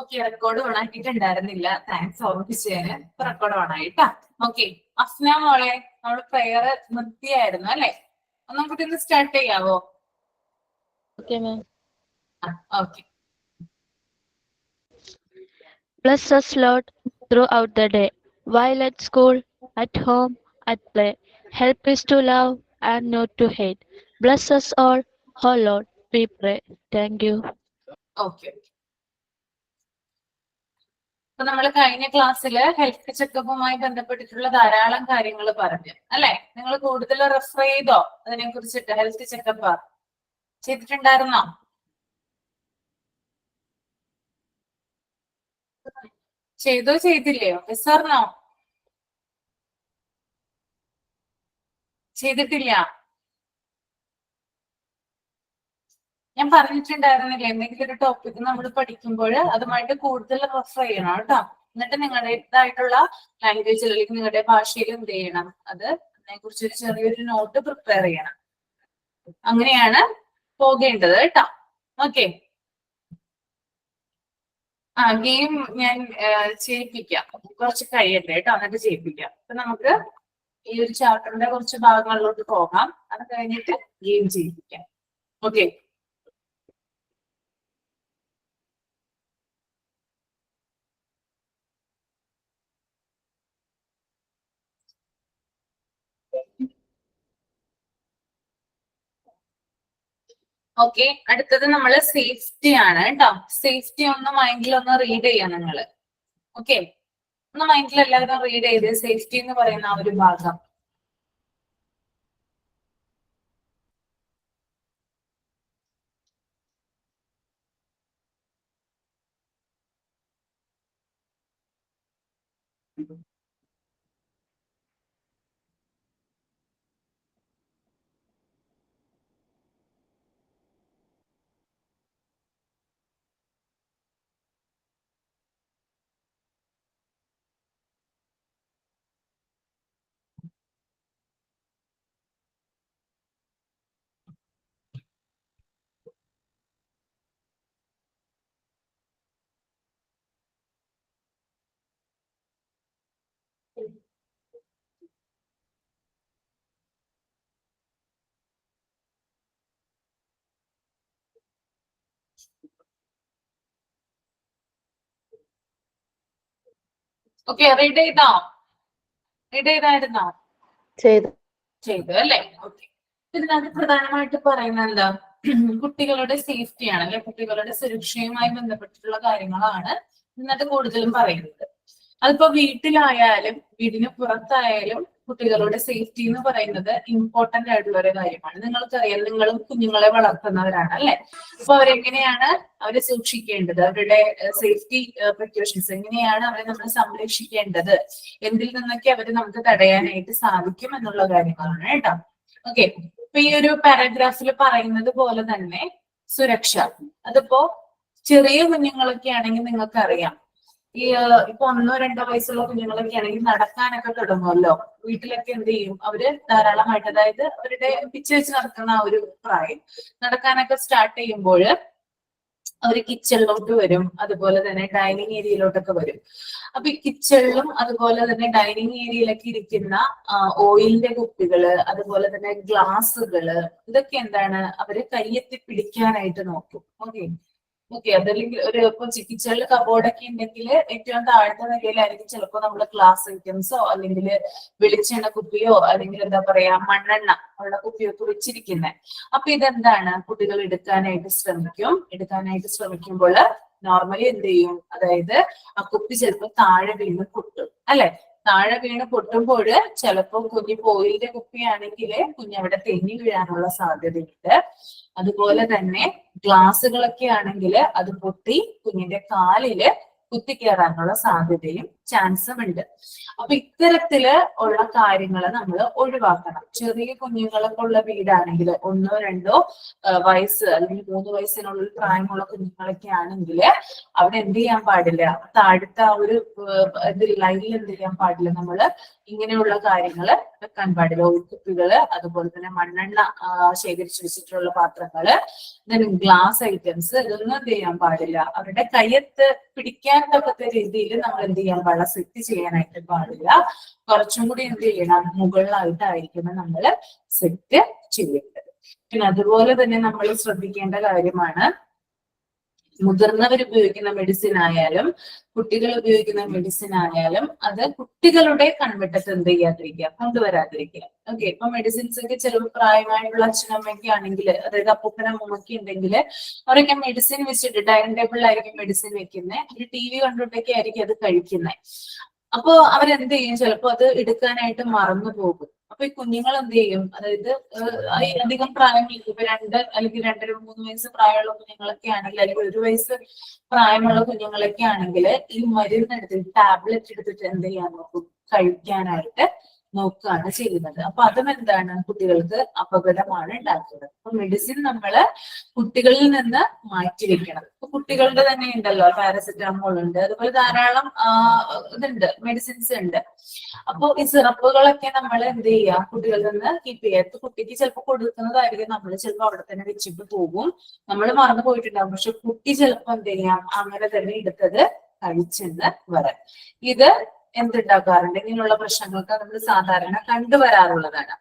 Okay, record on ആക്കിയിട്ടുണ്ടായിരുന്നില്ല. Thanks ഓർമ്മിപ്പിച്ചതിന്. Record on ആയിട്ടാ. ഓക്കെ, അഫ്ന മോളെ, നമ്മള് പ്രെയർ നിർത്തിയായിരുന്നു അല്ലെ? നമുക്ക് ഇന്ന് സ്റ്റാർട്ട് ചെയ്യാവോ? Okay. Bless us, Lord, throughout the day, while at school, at home, at play. Help us to love and not to hate. Bless us all, oh Lord, we pray. Thank you. Okay. അപ്പൊ നമ്മൾ കഴിഞ്ഞ ക്ലാസ്സിൽ health ചെക്കപ്പുമായി ബന്ധപ്പെട്ടിട്ടുള്ള ധാരാളം കാര്യങ്ങൾ പറഞ്ഞു അല്ലെ? നിങ്ങൾ കൂടുതൽ റെഫർ ചെയ്തോ അതിനെ കുറിച്ചിട്ട്? ഹെൽത്ത് ചെക്കപ്പ് ചെയ്തിട്ടുണ്ടായിരുന്നോ? ചെയ്തോ ചെയ്തില്ലയോ? സാറിനോ ചെയ്തിട്ടില്ല? ഞാൻ പറഞ്ഞിട്ടുണ്ടായിരുന്നില്ല, എന്തെങ്കിലും ഒരു ടോപ്പിക് നമ്മൾ പഠിക്കുമ്പോൾ അതുമായിട്ട് കൂടുതൽ റെഫർ ചെയ്യണം കേട്ടോ. എന്നിട്ട് നിങ്ങളുടേതായിട്ടുള്ള ലാംഗ്വേജിൽ അല്ലെങ്കിൽ നിങ്ങളുടെ ഭാഷയിൽ എന്ത് ചെയ്യണം, അതിനെ കുറിച്ച് ഒരു ചെറിയൊരു നോട്ട് പ്രിപ്പയർ ചെയ്യണം. അങ്ങനെയാണ് പോകേണ്ടത് കേട്ടോ. ഓക്കെ. ഗെയിം ഞാൻ ചെയ്യിപ്പിക്കാം, കുറച്ച് കഴിയട്ടെ കേട്ടോ, എന്നിട്ട് ചെയ്യിപ്പിക്കാം. അപ്പൊ നമുക്ക് ഈ ഒരു ചാപ്റ്ററിന്റെ കുറച്ച് ഭാഗങ്ങളിലോട്ട് പോകാം. അത് കഴിഞ്ഞിട്ട് ഗെയിം ചെയ്യിപ്പിക്കാം. ഓക്കെ. ഓക്കെ, അടുത്തത് നമ്മള് സേഫ്റ്റി ആണ് കേട്ടോ. സേഫ്റ്റി ഒന്ന് മൈൻഡിൽ ഒന്ന് റീഡ് ചെയ്യാം നിങ്ങള്. ഓക്കെ, ഒന്ന് മൈൻഡിൽ എല്ലാവരും റീഡ് ചെയ്ത് സേഫ്റ്റി എന്ന് പറയുന്ന ആ ഒരു ഭാഗം. ഓക്കെ, റീഡ് ചെയ്തോ? റീഡ് ചെയ്തായിരുന്നോ? ചെയ്തു അല്ലെ? ഓക്കെ. ഇതിനകത്ത് പ്രധാനമായിട്ട് പറയുന്നത് എന്താ? കുട്ടികളുടെ സേഫ്റ്റിയാണ് അല്ലെ, കുട്ടികളുടെ സുരക്ഷയുമായി ബന്ധപ്പെട്ടിട്ടുള്ള കാര്യങ്ങളാണ് ഇന്നത്തെ കൂടുതലും പറയുന്നത്. അതിപ്പോ വീട്ടിലായാലും വീടിന് പുറത്തായാലും കുട്ടികളുടെ സേഫ്റ്റി എന്ന് പറയുന്നത് ഇമ്പോർട്ടന്റ് ആയിട്ടുള്ള ഒരു കാര്യമാണ്. നിങ്ങൾക്കറിയാം, നിങ്ങളും കുഞ്ഞുങ്ങളെ വളർത്തുന്നവരാണ് അല്ലെ? അപ്പൊ അവരെങ്ങനെയാണ് അവരെ സൂക്ഷിക്കേണ്ടത്, അവരുടെ സേഫ്റ്റി പ്രിക്കോഷൻസ് എങ്ങനെയാണ് അവരെ നമ്മൾ സംരക്ഷിക്കേണ്ടത്, എന്തിൽ നിന്നൊക്കെ അവരെ നമുക്ക് തടയാനായിട്ട് സാധിക്കും എന്നുള്ള കാര്യങ്ങളാണ് കേട്ടോ. ഓക്കെ, ഇപ്പൊ ഈ ഒരു പാരഗ്രാഫിൽ പറയുന്നത് പോലെ തന്നെ സുരക്ഷ, അതിപ്പോ ചെറിയ കുഞ്ഞുങ്ങളൊക്കെ ആണെങ്കിൽ നിങ്ങൾക്കറിയാം, ഈ ഇപ്പൊ 1-2 വയസ്സുള്ള കുഞ്ഞുങ്ങളൊക്കെ ആണെങ്കിൽ നടക്കാനൊക്കെ തുടങ്ങുമല്ലോ. വീട്ടിലൊക്കെ എന്ത് ചെയ്യും, അവര് ധാരാളമായിട്ട്, അതായത് അവരുടെ പിച്ച് വെച്ച് നടക്കുന്ന ആ ഒരു പ്രായം, നടക്കാനൊക്കെ സ്റ്റാർട്ട് ചെയ്യുമ്പോൾ അവര് കിച്ചണിലോട്ട് വരും, അതുപോലെ തന്നെ ഡൈനിങ് ഏരിയയിലോട്ടൊക്കെ വരും. അപ്പൊ ഈ കിച്ചണിലും അതുപോലെ തന്നെ ഡൈനിങ് ഏരിയയിലൊക്കെ ഇരിക്കുന്ന ഓയിലിന്റെ കുപ്പികള്, അതുപോലെ തന്നെ ഗ്ലാസ്സുകള്, ഇതൊക്കെ എന്താണ് അവര് കയ്യെത്തി പിടിക്കാനായിട്ട് നോക്കും. ഓക്കെ, അതല്ലെങ്കിൽ ഒരു ഇപ്പൊ കിച്ചണിൽ കബോർഡൊക്കെ ഉണ്ടെങ്കിൽ ഏറ്റവും താഴത്തെ നിലയിലായിരിക്കും ചിലപ്പോൾ നമ്മൾ ഗ്ലാസ് ഐറ്റംസോ അല്ലെങ്കിൽ വെളിച്ചെണ്ണ കുപ്പിയോ അല്ലെങ്കിൽ എന്താ പറയാ മണ്ണെണ്ണ ഉള്ള കുപ്പിയൊക്കെ വെച്ചിരിക്കുന്നത്. അപ്പൊ ഇതെന്താണ്, കുട്ടികൾ എടുക്കാനായിട്ട് ശ്രമിക്കുമ്പോൾ നോർമലി എന്ത് ചെയ്യും, അതായത് ആ കുപ്പി ചിലപ്പോൾ താഴെ വീണ് പൊട്ടും അല്ലെ? താഴെ വീണ് പൊട്ടുമ്പോൾ ചിലപ്പോൾ കുഞ്ഞ് ഓയിലിന്റെ കുപ്പിയാണെങ്കിൽ കുഞ്ഞവിടെ തെന്നി വീഴാനുള്ള സാധ്യതയുണ്ട്. അതുപോലെ തന്നെ ഗ്ലാസ്സുകളൊക്കെ ആണെങ്കിൽ അത് പൊട്ടി കുഞ്ഞിന്റെ കാലില് കുത്തിക്കയറാനുള്ള സാധ്യതയും ചാൻസും ഉണ്ട്. അപ്പൊ ഇത്തരത്തില് ഉള്ള കാര്യങ്ങൾ നമ്മൾ ഒഴിവാക്കണം. ചെറിയ കുഞ്ഞുങ്ങളൊക്കെ ഉള്ള വീടാണെങ്കിൽ 1-2 വയസ്സ് അല്ലെങ്കിൽ 3 വയസ്സിനുള്ളിൽ പ്രായമുള്ള കുഞ്ഞുങ്ങളൊക്കെ ആണെങ്കിൽ അവിടെ എന്ത് ചെയ്യാൻ പാടില്ല, താഴത്തെ ആ ഒരു ലൈനിൽ എന്ത് ചെയ്യാൻ പാടില്ല, നമ്മള് ഇങ്ങനെയുള്ള കാര്യങ്ങൾ വെക്കാൻ പാടില്ല. ഓയിൽക്കുപ്പികള്, അതുപോലെ തന്നെ മണ്ണെണ്ണ ശേഖരിച്ചു വെച്ചിട്ടുള്ള പാത്രങ്ങള്, ഗ്ലാസ് ഐറ്റംസ്, ഇതൊന്നും എന്ത് ചെയ്യാൻ പാടില്ല. അവരുടെ കയ്യത്ത് പിടിക്കാൻ തക്കത്ത രീതിയിൽ നമ്മൾ എന്ത് ചെയ്യാൻ പാടില്ല, സെറ്റ് ചെയ്യാനായിട്ട് പാടില്ല. കുറച്ചും കൂടി എന്ത് ചെയ്യണം, മുകളിലായിട്ടായിരിക്കണം നമ്മൾ സെറ്റ് ചെയ്യേണ്ടത്. പിന്നെ അതുപോലെ തന്നെ നമ്മൾ ശ്രദ്ധിക്കേണ്ട കാര്യമാണ്, മുതിർന്നവർ ഉപയോഗിക്കുന്ന മെഡിസിൻ ആയാലും കുട്ടികൾ ഉപയോഗിക്കുന്ന മെഡിസിൻ ആയാലും അത് കുട്ടികളുടെ കൺവെട്ടത്ത് എന്ത് ചെയ്യാതിരിക്കുക, കൊണ്ടുവരാതിരിക്കുക. ഓക്കെ, ഇപ്പൊ മെഡിസിൻസ് ഒക്കെ ചിലപ്പോൾ പ്രായമായിട്ടുള്ള അച്ഛനമ്മയ്ക്ക് ആണെങ്കിൽ, അതായത് അപ്പൂപ്പനമ്മൂമ്മയ്ക്ക് ഉണ്ടെങ്കിൽ അവരൊക്കെ മെഡിസിൻ വെച്ചിട്ട് ഡൈനിങ് ടേബിളിലായിരിക്കും മെഡിസിൻ വെക്കുന്നത്, ഒരു TV കണ്ടിട്ടൊക്കെ ആയിരിക്കും അത് കഴിക്കുന്നത്. അപ്പൊ അവരെന്ത് ചെയ്യും, ചിലപ്പോ അത് എടുക്കാനായിട്ട് മറന്നു പോകും. അപ്പൊ ഈ കുഞ്ഞുങ്ങൾ എന്ത് ചെയ്യും, അതായത് അധികം പ്രായമില്ല, ഇപ്പൊ 2 അല്ലെങ്കിൽ 2-3 വയസ്സ് പ്രായമുള്ള കുഞ്ഞുങ്ങളൊക്കെ ആണെങ്കിൽ, അല്ലെങ്കിൽ 1 വയസ്സ് പ്രായമുള്ള കുഞ്ഞുങ്ങളൊക്കെ ആണെങ്കിൽ ഈ മരുന്ന് എടുത്തിട്ട് ടാബ്ലറ്റ് എടുത്തിട്ട് എന്ത് ചെയ്യാൻ നോക്കും, കഴിക്കാനായിട്ട് നോക്കുകയാണ് ചെയ്യുന്നത്. അപ്പൊ അതും എന്താണ്, കുട്ടികൾക്ക് അപകടമാണ് ഉണ്ടാക്കുന്നത്. അപ്പൊ മെഡിസിൻ നമ്മള് കുട്ടികളിൽ നിന്ന് മാറ്റി വെക്കണം. ഇപ്പൊ കുട്ടികളുടെ തന്നെ ഉണ്ടല്ലോ, പാരസെറ്റാമോൾ ഉണ്ട്, അതുപോലെ ധാരാളം ഇതുണ്ട്, മെഡിസിൻസ് ഉണ്ട്. അപ്പൊ ഈ സിറപ്പുകളൊക്കെ നമ്മൾ എന്ത് ചെയ്യാം, കുട്ടികളിൽ നിന്ന് കീപ്പ് ചെയ്യാം. കുട്ടിക്ക് ചിലപ്പോൾ കൊടുക്കുന്നതായിരിക്കും, നമ്മൾ ചിലപ്പോൾ അവിടെ തന്നെ വെച്ചിട്ട് പോകും, നമ്മൾ മറന്നു പോയിട്ടുണ്ടാവും. പക്ഷെ കുട്ടി ചിലപ്പോൾ എന്ത് ചെയ്യാം, അങ്ങനെ തന്നെ എടുത്തത് കഴിച്ചെന്ന് വരാം. ഇത് എന്തുണ്ടാക്കാറുണ്ട്, ഇങ്ങനെയുള്ള പ്രശ്നങ്ങൾക്ക് നമ്മൾ സാധാരണ കണ്ടുവരാറുള്ളതാണ്.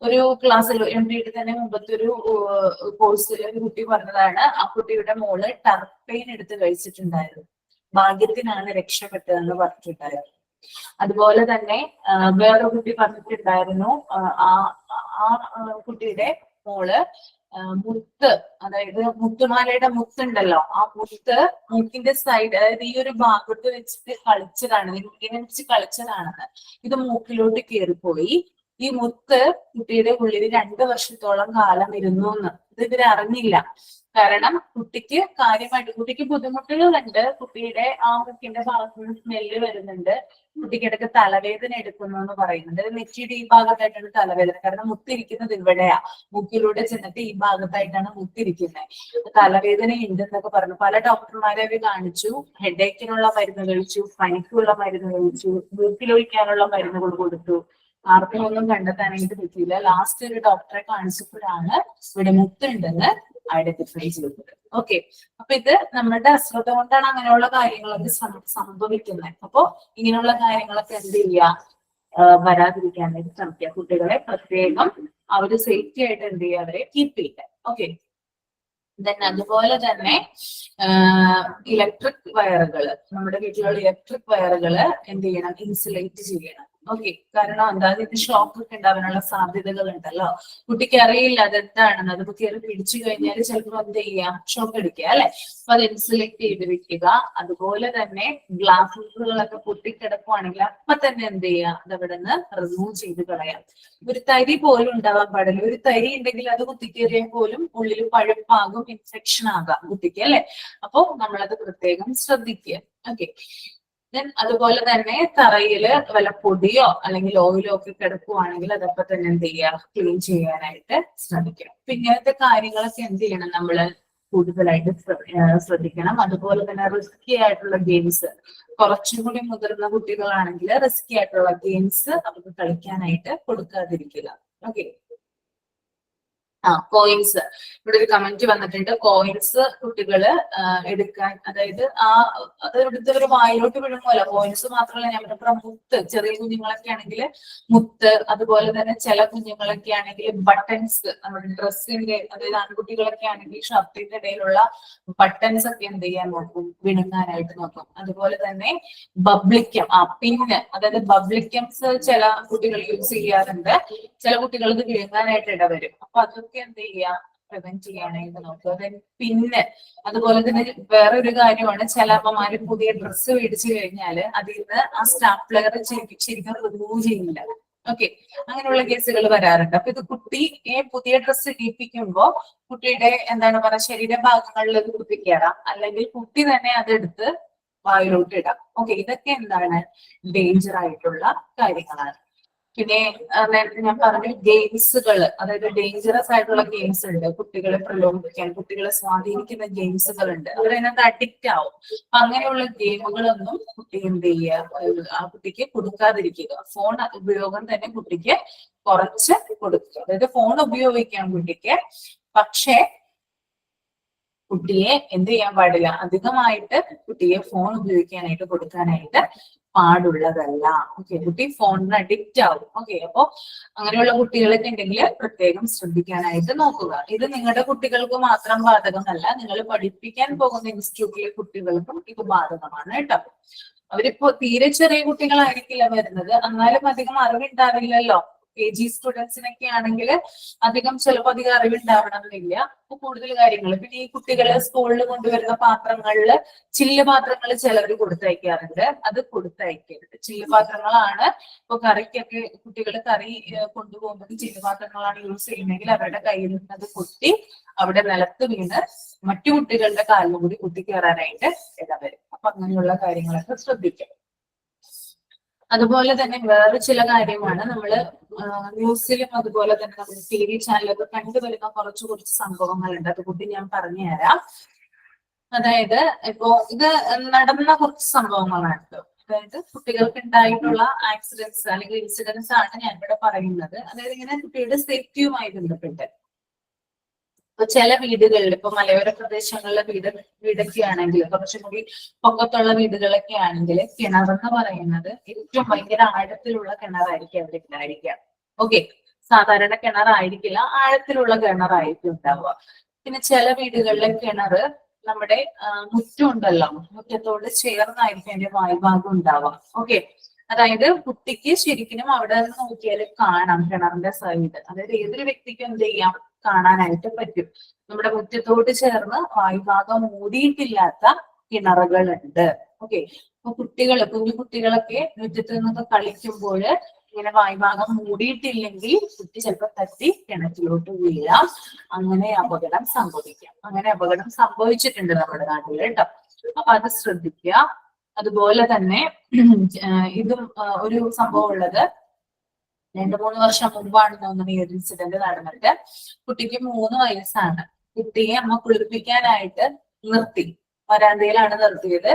ഒരു ക്ലാസ്സിൽ MD തന്നെ മുമ്പത്തെ ഒരു കോഴ്സിൽ ഒരു കുട്ടി പറഞ്ഞതാണ്, ആ കുട്ടിയുടെ മോള് ടർപ്പൈൻ എടുത്ത് കഴിച്ചിട്ടുണ്ടായിരുന്നു, ഭാഗ്യത്തിനാണ് രക്ഷപ്പെട്ടതെന്ന് പറഞ്ഞിട്ടുണ്ടായിരുന്നു. അതുപോലെ തന്നെ വേറെ കുട്ടി പറഞ്ഞിട്ടുണ്ടായിരുന്നു, ആ കുട്ടിയുടെ മോള് മുത്ത്, അതായത് മുത്തുമാലയുടെ മുത്തുണ്ടല്ലോ, ആ മുത്ത് മൂക്കിന്റെ സൈഡ്, അതായത് ഈ ഒരു ഭാഗത്ത് വെച്ചിട്ട് കളിച്ചതാണ്, ഇങ്ങനെ വെച്ച് കളിച്ചതാണെന്ന്. ഇത് മൂക്കിലോട്ട് കയറിപ്പോയി. ഈ മുത്ത് കുട്ടിയുടെ ഉള്ളിൽ 2 വർഷത്തോളം കാലം ഇരുന്നു എന്ന് ഇത് ഇവര് അറിഞ്ഞില്ല. കാരണം കുട്ടിക്ക് കാര്യമായിട്ട് കുട്ടിക്ക് ബുദ്ധിമുട്ടുകളുണ്ട്, കുട്ടിയുടെ ആ മൂക്കിന്റെ ഭാഗത്ത് നിന്ന് സ്മെല്ല് വരുന്നുണ്ട്, കുട്ടിക്ക് ഇടയ്ക്ക് തലവേദന എടുക്കുന്നു എന്ന് പറയുന്നുണ്ട്. നെറ്റിയുടെ ഈ ഭാഗത്തായിട്ടാണ് തലവേദന, കാരണം മുത്തിരിക്കുന്നത് ഇവിടെയാ, മൂക്കിലൂടെ ചെന്നിട്ട് ഈ ഭാഗത്തായിട്ടാണ് മുത്തിരിക്കുന്നത്. തലവേദന ഉണ്ടെന്നൊക്കെ പറഞ്ഞു. പല ഡോക്ടർമാരെ അവർ കാണിച്ചു, ഹെഡേക്കിനുള്ള മരുന്ന് കഴിച്ചു, പനിക്കുള്ള മരുന്ന് കഴിച്ചു, മൂക്കിലൊഴിക്കാനുള്ള മരുന്നുകൾ കൊടുത്തു, ആർക്കും ഒന്നും കണ്ടെത്താനായിട്ട് പറ്റിയില്ല. ലാസ്റ്റ് ഒരു ഡോക്ടറെ കാണിച്ചപ്പോഴാണ് ഇവിടെ മുത്തുണ്ടെന്ന് ഐഡന്റിഫൈ ചെയ്തത്. ഓക്കെ, അപ്പൊ ഇത് നമ്മുടെ അശ്രദ്ധ കൊണ്ടാണ് അങ്ങനെയുള്ള കാര്യങ്ങളൊക്കെ സംഭവിക്കുന്നത്. അപ്പൊ ഇങ്ങനെയുള്ള കാര്യങ്ങളൊക്കെ എന്ത് ചെയ്യുക, വരാതിരിക്കാനായിട്ട് ശ്രമിക്കുക. കുട്ടികളെ പ്രത്യേകം അവര് സേഫ്റ്റി ആയിട്ട് എന്ത് ചെയ്യുക, അവരെ കീപ്പ് ചെയ്യുക. ഓക്കെ, അതുപോലെ തന്നെ ഇലക്ട്രിക് വയറുകൾ, നമ്മുടെ വീട്ടിലുള്ള ഇലക്ട്രിക് വയറുകൾ എന്ത് ചെയ്യണം, ഇൻസുലേറ്റ് ചെയ്യണം. ഓക്കെ, കാരണം എന്താ, ഇത് ഷോക്ക് ഒക്കെ ഉണ്ടാവാനുള്ള സാധ്യതകൾ ഉണ്ടല്ലോ. കുട്ടിക്ക് അറിയില്ല അതെന്താണെന്ന്, അത് കയറി പിടിച്ചു കഴിഞ്ഞാൽ ചിലപ്പോൾ എന്ത് ചെയ്യാം, ഷോക്ക് അടിക്കുക അല്ലെ. അപ്പൊ അത് ഇൻസുലേറ്റ് ചെയ്ത് വെക്കുക. അതുപോലെ തന്നെ ഗ്ലാസുകളൊക്കെ പൊട്ടിക്കിടക്കുവാണെങ്കിൽ അപ്പൊ തന്നെ എന്ത് ചെയ്യാം, അത് അവിടെ നിന്ന് റിമൂവ് ചെയ്ത് കളയാം. ഒരു തരി പോലും ഉണ്ടാവാൻ പാടില്ല. ഒരു തരി ഉണ്ടെങ്കിൽ അത് കുത്തിക്കേറിയാൽ പോലും ഉള്ളിൽ പഴുപ്പാകും, ഇൻഫെക്ഷൻ ആകാം കുട്ടിക്ക് അല്ലെ. അപ്പൊ നമ്മളത് പ്രത്യേകം ശ്രദ്ധിക്കുക. ഓക്കെ, അതുപോലെ തന്നെ തറയില് വല്ല പൊടിയോ അല്ലെങ്കിൽ ഓയിലോ ഒക്കെ കിടക്കുവാണെങ്കിൽ അതൊക്കെ തന്നെ എന്ത് ചെയ്യുക, ക്ലീൻ ചെയ്യാനായിട്ട് ശ്രമിക്കണം. അപ്പൊ ഇങ്ങനത്തെ കാര്യങ്ങളൊക്കെ എന്ത് ചെയ്യണം, നമ്മള് കൂടുതലായിട്ട് ശ്രദ്ധിക്കണം. അതുപോലെ തന്നെ റിസ്കി ആയിട്ടുള്ള ഗെയിംസ്, കുറച്ചും കൂടി മുതിർന്ന കുട്ടികളാണെങ്കിൽ റിസ്കി ആയിട്ടുള്ള ഗെയിംസ് അവർക്ക് കളിക്കാനായിട്ട് കൊടുക്കാതിരിക്കുക. ഓക്കെ, കോയിൻസ്, ഇവിടെ ഒരു കമന്റ് വന്നിട്ടുണ്ട്, കോയിൻസ് കുട്ടികള് എടുക്കാൻ, അതായത് അത് ഇവിടുത്തെ ഒരു വായിലോട്ട് വിഴുങ്ങുമല്ല. കോയിൻസ് മാത്രമല്ല, ഞാൻ പറഞ്ഞ മുത്ത്, ചെറിയ കുഞ്ഞുങ്ങളൊക്കെ ആണെങ്കിൽ മുത്ത്, അതുപോലെ തന്നെ ചില കുഞ്ഞുങ്ങളൊക്കെ ആണെങ്കിൽ ബട്ടൺസ്, നമ്മുടെ ഡ്രസ്സിന്റെ, അതായത് ആൺകുട്ടികളൊക്കെ ആണെങ്കിൽ ഷർട്ടിന്റെ ഇടയിലുള്ള ബട്ടൺസ് ഒക്കെ എന്ത് ചെയ്യാൻ നോക്കും, വിഴുങ്ങാനായിട്ട് നോക്കും. അതുപോലെ തന്നെ ബബ്ലിക്കം, പിന്ന്, അതായത് ബബ്ലിക്കംസ് ചില കുട്ടികൾ യൂസ് ചെയ്യാറുണ്ട്, ചില കുട്ടികൾ ഇത് വിഴുങ്ങാനായിട്ട് ഇടവരും. അപ്പൊ അതൊക്കെ എന്ത് ചെയ്യാം, പ്രിവെന്റ് ചെയ്യാനായിട്ട് നോക്കുക. പിന്നെ അതുപോലെ തന്നെ വേറൊരു കാര്യമാണ്, ചില അമ്മമാര് പുതിയ ഡ്രസ്സ് മേടിച്ചു കഴിഞ്ഞാല് അതിൽ നിന്ന് ആ സ്റ്റാപ്ലർ ശരിക്കും റിമൂവ് ചെയ്യുന്നില്ല. ഓക്കെ, അങ്ങനെയുള്ള കേസുകൾ വരാറുണ്ട്. അപ്പൊ ഇത് കുട്ടിയെ പുതിയ ഡ്രസ്സ് ഇടിപ്പിക്കുമ്പോ കുട്ടിയുടെ എന്താണ് പറയുക, ശരീരഭാഗങ്ങളിൽ ഇത് കുത്തിക്കയറാം, അല്ലെങ്കിൽ കുട്ടി തന്നെ അതെടുത്ത് വായിലോട്ട് ഇടാം. ഓക്കെ, ഇതൊക്കെ എന്താണ് ഡേഞ്ചർ ആയിട്ടുള്ള കാര്യങ്ങളാണ്. പിന്നെ നേരത്തെ ഞാൻ പറഞ്ഞു ഗെയിംസുകൾ, അതായത് ഡേഞ്ചറസ് ആയിട്ടുള്ള ഗെയിംസ് ഉണ്ട്, കുട്ടികളെ പ്രലോഭിപ്പിക്കാൻ, കുട്ടികളെ സ്വാധീനിക്കുന്ന ഗെയിംസുകൾ ഉണ്ട്, അവരതിനകത്ത് അഡിക്റ്റ് ആവും. അപ്പൊ അങ്ങനെയുള്ള ഗെയിമുകളൊന്നും കുട്ടി എന്ത് ചെയ്യുക, ആ കുട്ടിക്ക് കൊടുക്കാതിരിക്കുക. ഫോൺ ഉപയോഗം തന്നെ കുട്ടിക്ക് കുറച്ച് കൊടുക്കുക. അതായത് ഫോൺ ഉപയോഗിക്കാം കുട്ടിക്ക്, പക്ഷേ കുട്ടിയെ എന്ത് ചെയ്യാൻ പാടില്ല, അധികമായിട്ട് കുട്ടിയെ ഫോൺ ഉപയോഗിക്കാനായിട്ട് കൊടുക്കാനായിട്ട് പാടുള്ളതല്ല. ഓക്കെ, കുട്ടി ഫോണിന് അഡിക്റ്റ് ആവും. ഓക്കെ, അപ്പോ അങ്ങനെയുള്ള കുട്ടികളൊക്കെ ഉണ്ടെങ്കിൽ പ്രത്യേകം ശ്രദ്ധിക്കാനായിട്ട് നോക്കുക. ഇത് നിങ്ങളുടെ കുട്ടികൾക്ക് മാത്രം ബാധകമല്ല, നിങ്ങൾ പഠിപ്പിക്കാൻ പോകുന്ന ഇൻസ്റ്റിറ്റ്യൂട്ടിലെ കുട്ടികൾക്കും ഇത് ബാധകമാണ് കേട്ടോ. അവരിപ്പോ തീരെ ചെറിയ കുട്ടികളായിരിക്കില്ല വരുന്നത്, എന്നാലും അധികം അറിവുണ്ടാവില്ലല്ലോ. KG സ്റ്റുഡൻസിനൊക്കെ ആണെങ്കിൽ ചിലപ്പോൾ അധികം അറിവുണ്ടാവണമെന്നില്ല. അപ്പൊ കൂടുതൽ കാര്യങ്ങൾ, പിന്നെ ഈ കുട്ടികളെ സ്കൂളിൽ കൊണ്ടുവരുന്ന പാത്രങ്ങളില് ചില്ല് പാത്രങ്ങൾ ചിലർ കൊടുത്തയക്കാറുണ്ട്. അത് കൊടുത്തയക്കരുത്. ചില്ല് പാത്രങ്ങളാണ് ഇപ്പൊ കറിക്കൊക്കെ കുട്ടികൾ കറി കൊണ്ടുപോകുന്നത് ചില്ല് പാത്രങ്ങളാണ് യൂസ് ചെയ്യുന്നതെങ്കിൽ അവരുടെ കയ്യിൽ നിന്ന് അത് പൊട്ടി അവിടെ നിലത്ത് വീണ് മറ്റു കുട്ടികളുടെ കാലിലും കൂടി കുത്തിക്കയറാനായിട്ട് ഇടവരും. അപ്പൊ അങ്ങനെയുള്ള കാര്യങ്ങളൊക്കെ ശ്രദ്ധിക്കാം. അതുപോലെ തന്നെ വേറെ ചില കാര്യമാണ്, നമ്മള് ന്യൂസിലും അതുപോലെ തന്നെ നമ്മൾ TV ചാനലൊക്കെ കണ്ടുവരുന്ന കുറച്ച് സംഭവങ്ങളുണ്ട്. അതുകൂടി ഞാൻ പറഞ്ഞുതരാം. അതായത് ഇപ്പോ ഇത് നടന്ന കുറച്ച് സംഭവങ്ങളാണ്. അതായത് കുട്ടികൾക്ക് ഉണ്ടായിട്ടുള്ള ആക്സിഡൻസ് അല്ലെങ്കിൽ ഇൻസിഡൻസ് ആണ് ഞാൻ ഇവിടെ പറയുന്നത്. അതായത് ഇങ്ങനെ കുട്ടിയുടെ സേഫ്റ്റിയുമായി ബന്ധപ്പെട്ട് ഇപ്പൊ ചില വീടുകളിൽ, ഇപ്പൊ മലയോര പ്രദേശങ്ങളിലെ വീടൊക്കെ ആണെങ്കിൽ, കുറച്ചും കൂടി പൊക്കത്തുള്ള വീടുകളൊക്കെ ആണെങ്കിൽ കിണറെന്ന് പറയുന്നത് ഏറ്റവും ഭയങ്കര ആഴത്തിലുള്ള കിണറായിരിക്കും അവിടെ ഉണ്ടായിരിക്കുക. ഓക്കെ, സാധാരണ കിണറായിരിക്കില്ല, ആഴത്തിലുള്ള കിണറായിരിക്കും ഉണ്ടാവുക. പിന്നെ ചില വീടുകളിലെ കിണറ് നമ്മുടെ മുറ്റം ഉണ്ടല്ലോ, മുറ്റത്തോട് ചേർന്നായിരിക്കും അതിന്റെ വായ്ഭാഗം ഉണ്ടാവുക. ഓക്കെ, അതായത് കുട്ടിക്ക് ശരിക്കും അവിടെ നിന്ന് നോക്കിയാൽ കാണാം കിണറിന്റെ സൈഡ്. അതായത് ഏതൊരു വ്യക്തിക്കും എന്ത് ചെയ്യാം, കാണാനായിട്ട് പറ്റും. നമ്മുടെ മുറ്റത്തോട് ചേർന്ന് വായുഭാഗം മൂടിയിട്ടില്ലാത്ത കിണറുകളുണ്ട്. ഓക്കെ, അപ്പൊ കുഞ്ഞു കുട്ടികളൊക്കെ മുറ്റത്ത് നിന്നൊക്കെ കളിക്കുമ്പോൾ ഇങ്ങനെ വായുഭാഗം മൂടിയിട്ടില്ലെങ്കിൽ കുട്ടി ചിലപ്പോൾ തട്ടി കിണറ്റിലോട്ട് വീഴാം. അങ്ങനെ അപകടം സംഭവിക്കാം. അങ്ങനെ അപകടം സംഭവിച്ചിട്ടുണ്ട് നമ്മുടെ നാട്ടിൽ കേട്ടോ. അപ്പൊ അത് ശ്രദ്ധിക്കുക. അതുപോലെ തന്നെ ഇതും ഒരു സംഭവം ഉള്ളത് 2-3 വർഷം മുമ്പാണ് തോന്നുന്നു ഈ ഒരു ഇൻസിഡന്റ് നടന്നിട്ട്. കുട്ടിക്ക് 3 വയസ്സാണ്. കുട്ടിയെ അമ്മ കുളിപ്പിക്കാനായിട്ട് നിർത്തി, വരാന്തയിലാണ് നിർത്തിയത്.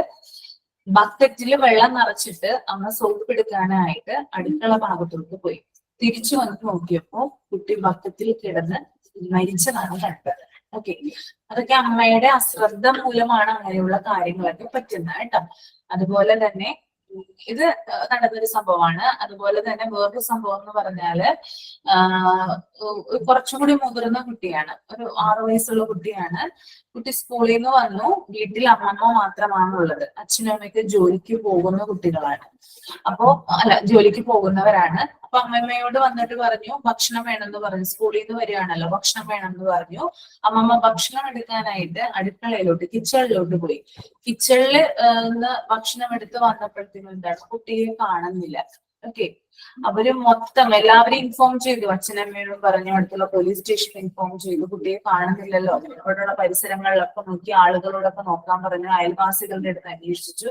ബക്കറ്റിൽ വെള്ളം നിറച്ചിട്ട് അമ്മ സോപ്പ് എടുക്കാനായിട്ട് അടുക്കള ഭാഗത്തോട്ട് പോയി. തിരിച്ചു വന്ന് നോക്കിയപ്പോ കുട്ടി ബക്കറ്റിൽ കിടന്ന് മരിച്ചതാണ് കണ്ടത്. ഓക്കെ, അതൊക്കെ അമ്മയുടെ അശ്രദ്ധ മൂലമാണ് അങ്ങനെയുള്ള കാര്യങ്ങളൊക്കെ പറ്റുന്നത് കേട്ടോ. അതുപോലെ തന്നെ ഇത് നടന്നൊരു സംഭവമാണ്. അതുപോലെ തന്നെ വേറൊരു സംഭവം എന്ന് പറഞ്ഞാല് കുറച്ചും കൂടി മുതിർന്ന കുട്ടിയാണ്, ഒരു 6 വയസ്സുള്ള കുട്ടിയാണ്. കുട്ടി സ്കൂളിൽ നിന്ന് വന്നു, വീട്ടിൽ അമ്മമ്മ മാത്രമാണുള്ളത്. അച്ഛനും അമ്മയ്ക്ക് ജോലിക്ക് പോകുന്ന കുട്ടികളാണ്. ജോലിക്ക് പോകുന്നവരാണ്. അപ്പൊ അമ്മമ്മയോട് വന്നിട്ട് പറഞ്ഞു ഭക്ഷണം വേണമെന്ന് പറഞ്ഞു. സ്കൂളിൽ നിന്ന് വരികയാണല്ലോ, ഭക്ഷണം വേണമെന്ന് പറഞ്ഞു. അമ്മമ്മ ഭക്ഷണം എടുക്കാനായിട്ട് അടുക്കളയിലോട്ട് കിച്ചണിലോട്ട് പോയി. കിച്ചണില് ഭക്ഷണം എടുത്ത് വന്നപ്പോഴത്തേക്കും എന്താണ്, കുട്ടിയെ കാണുന്നില്ല. ഓക്കെ, അവര് മൊത്തം എല്ലാവരെയും ഇൻഫോം ചെയ്തു, അച്ഛനമ്മയോടും പറഞ്ഞു, അടുത്തുള്ള പോലീസ് സ്റ്റേഷനിൽ ഇൻഫോം ചെയ്തു. കുട്ടിയെ കാണുന്നില്ലല്ലോ. അവിടെയുള്ള പരിസരങ്ങളിലൊക്കെ നോക്കി, ആളുകളോടൊക്കെ നോക്കാൻ പറഞ്ഞു. അയൽവാസികളുടെ അടുത്ത് അന്വേഷിച്ചു.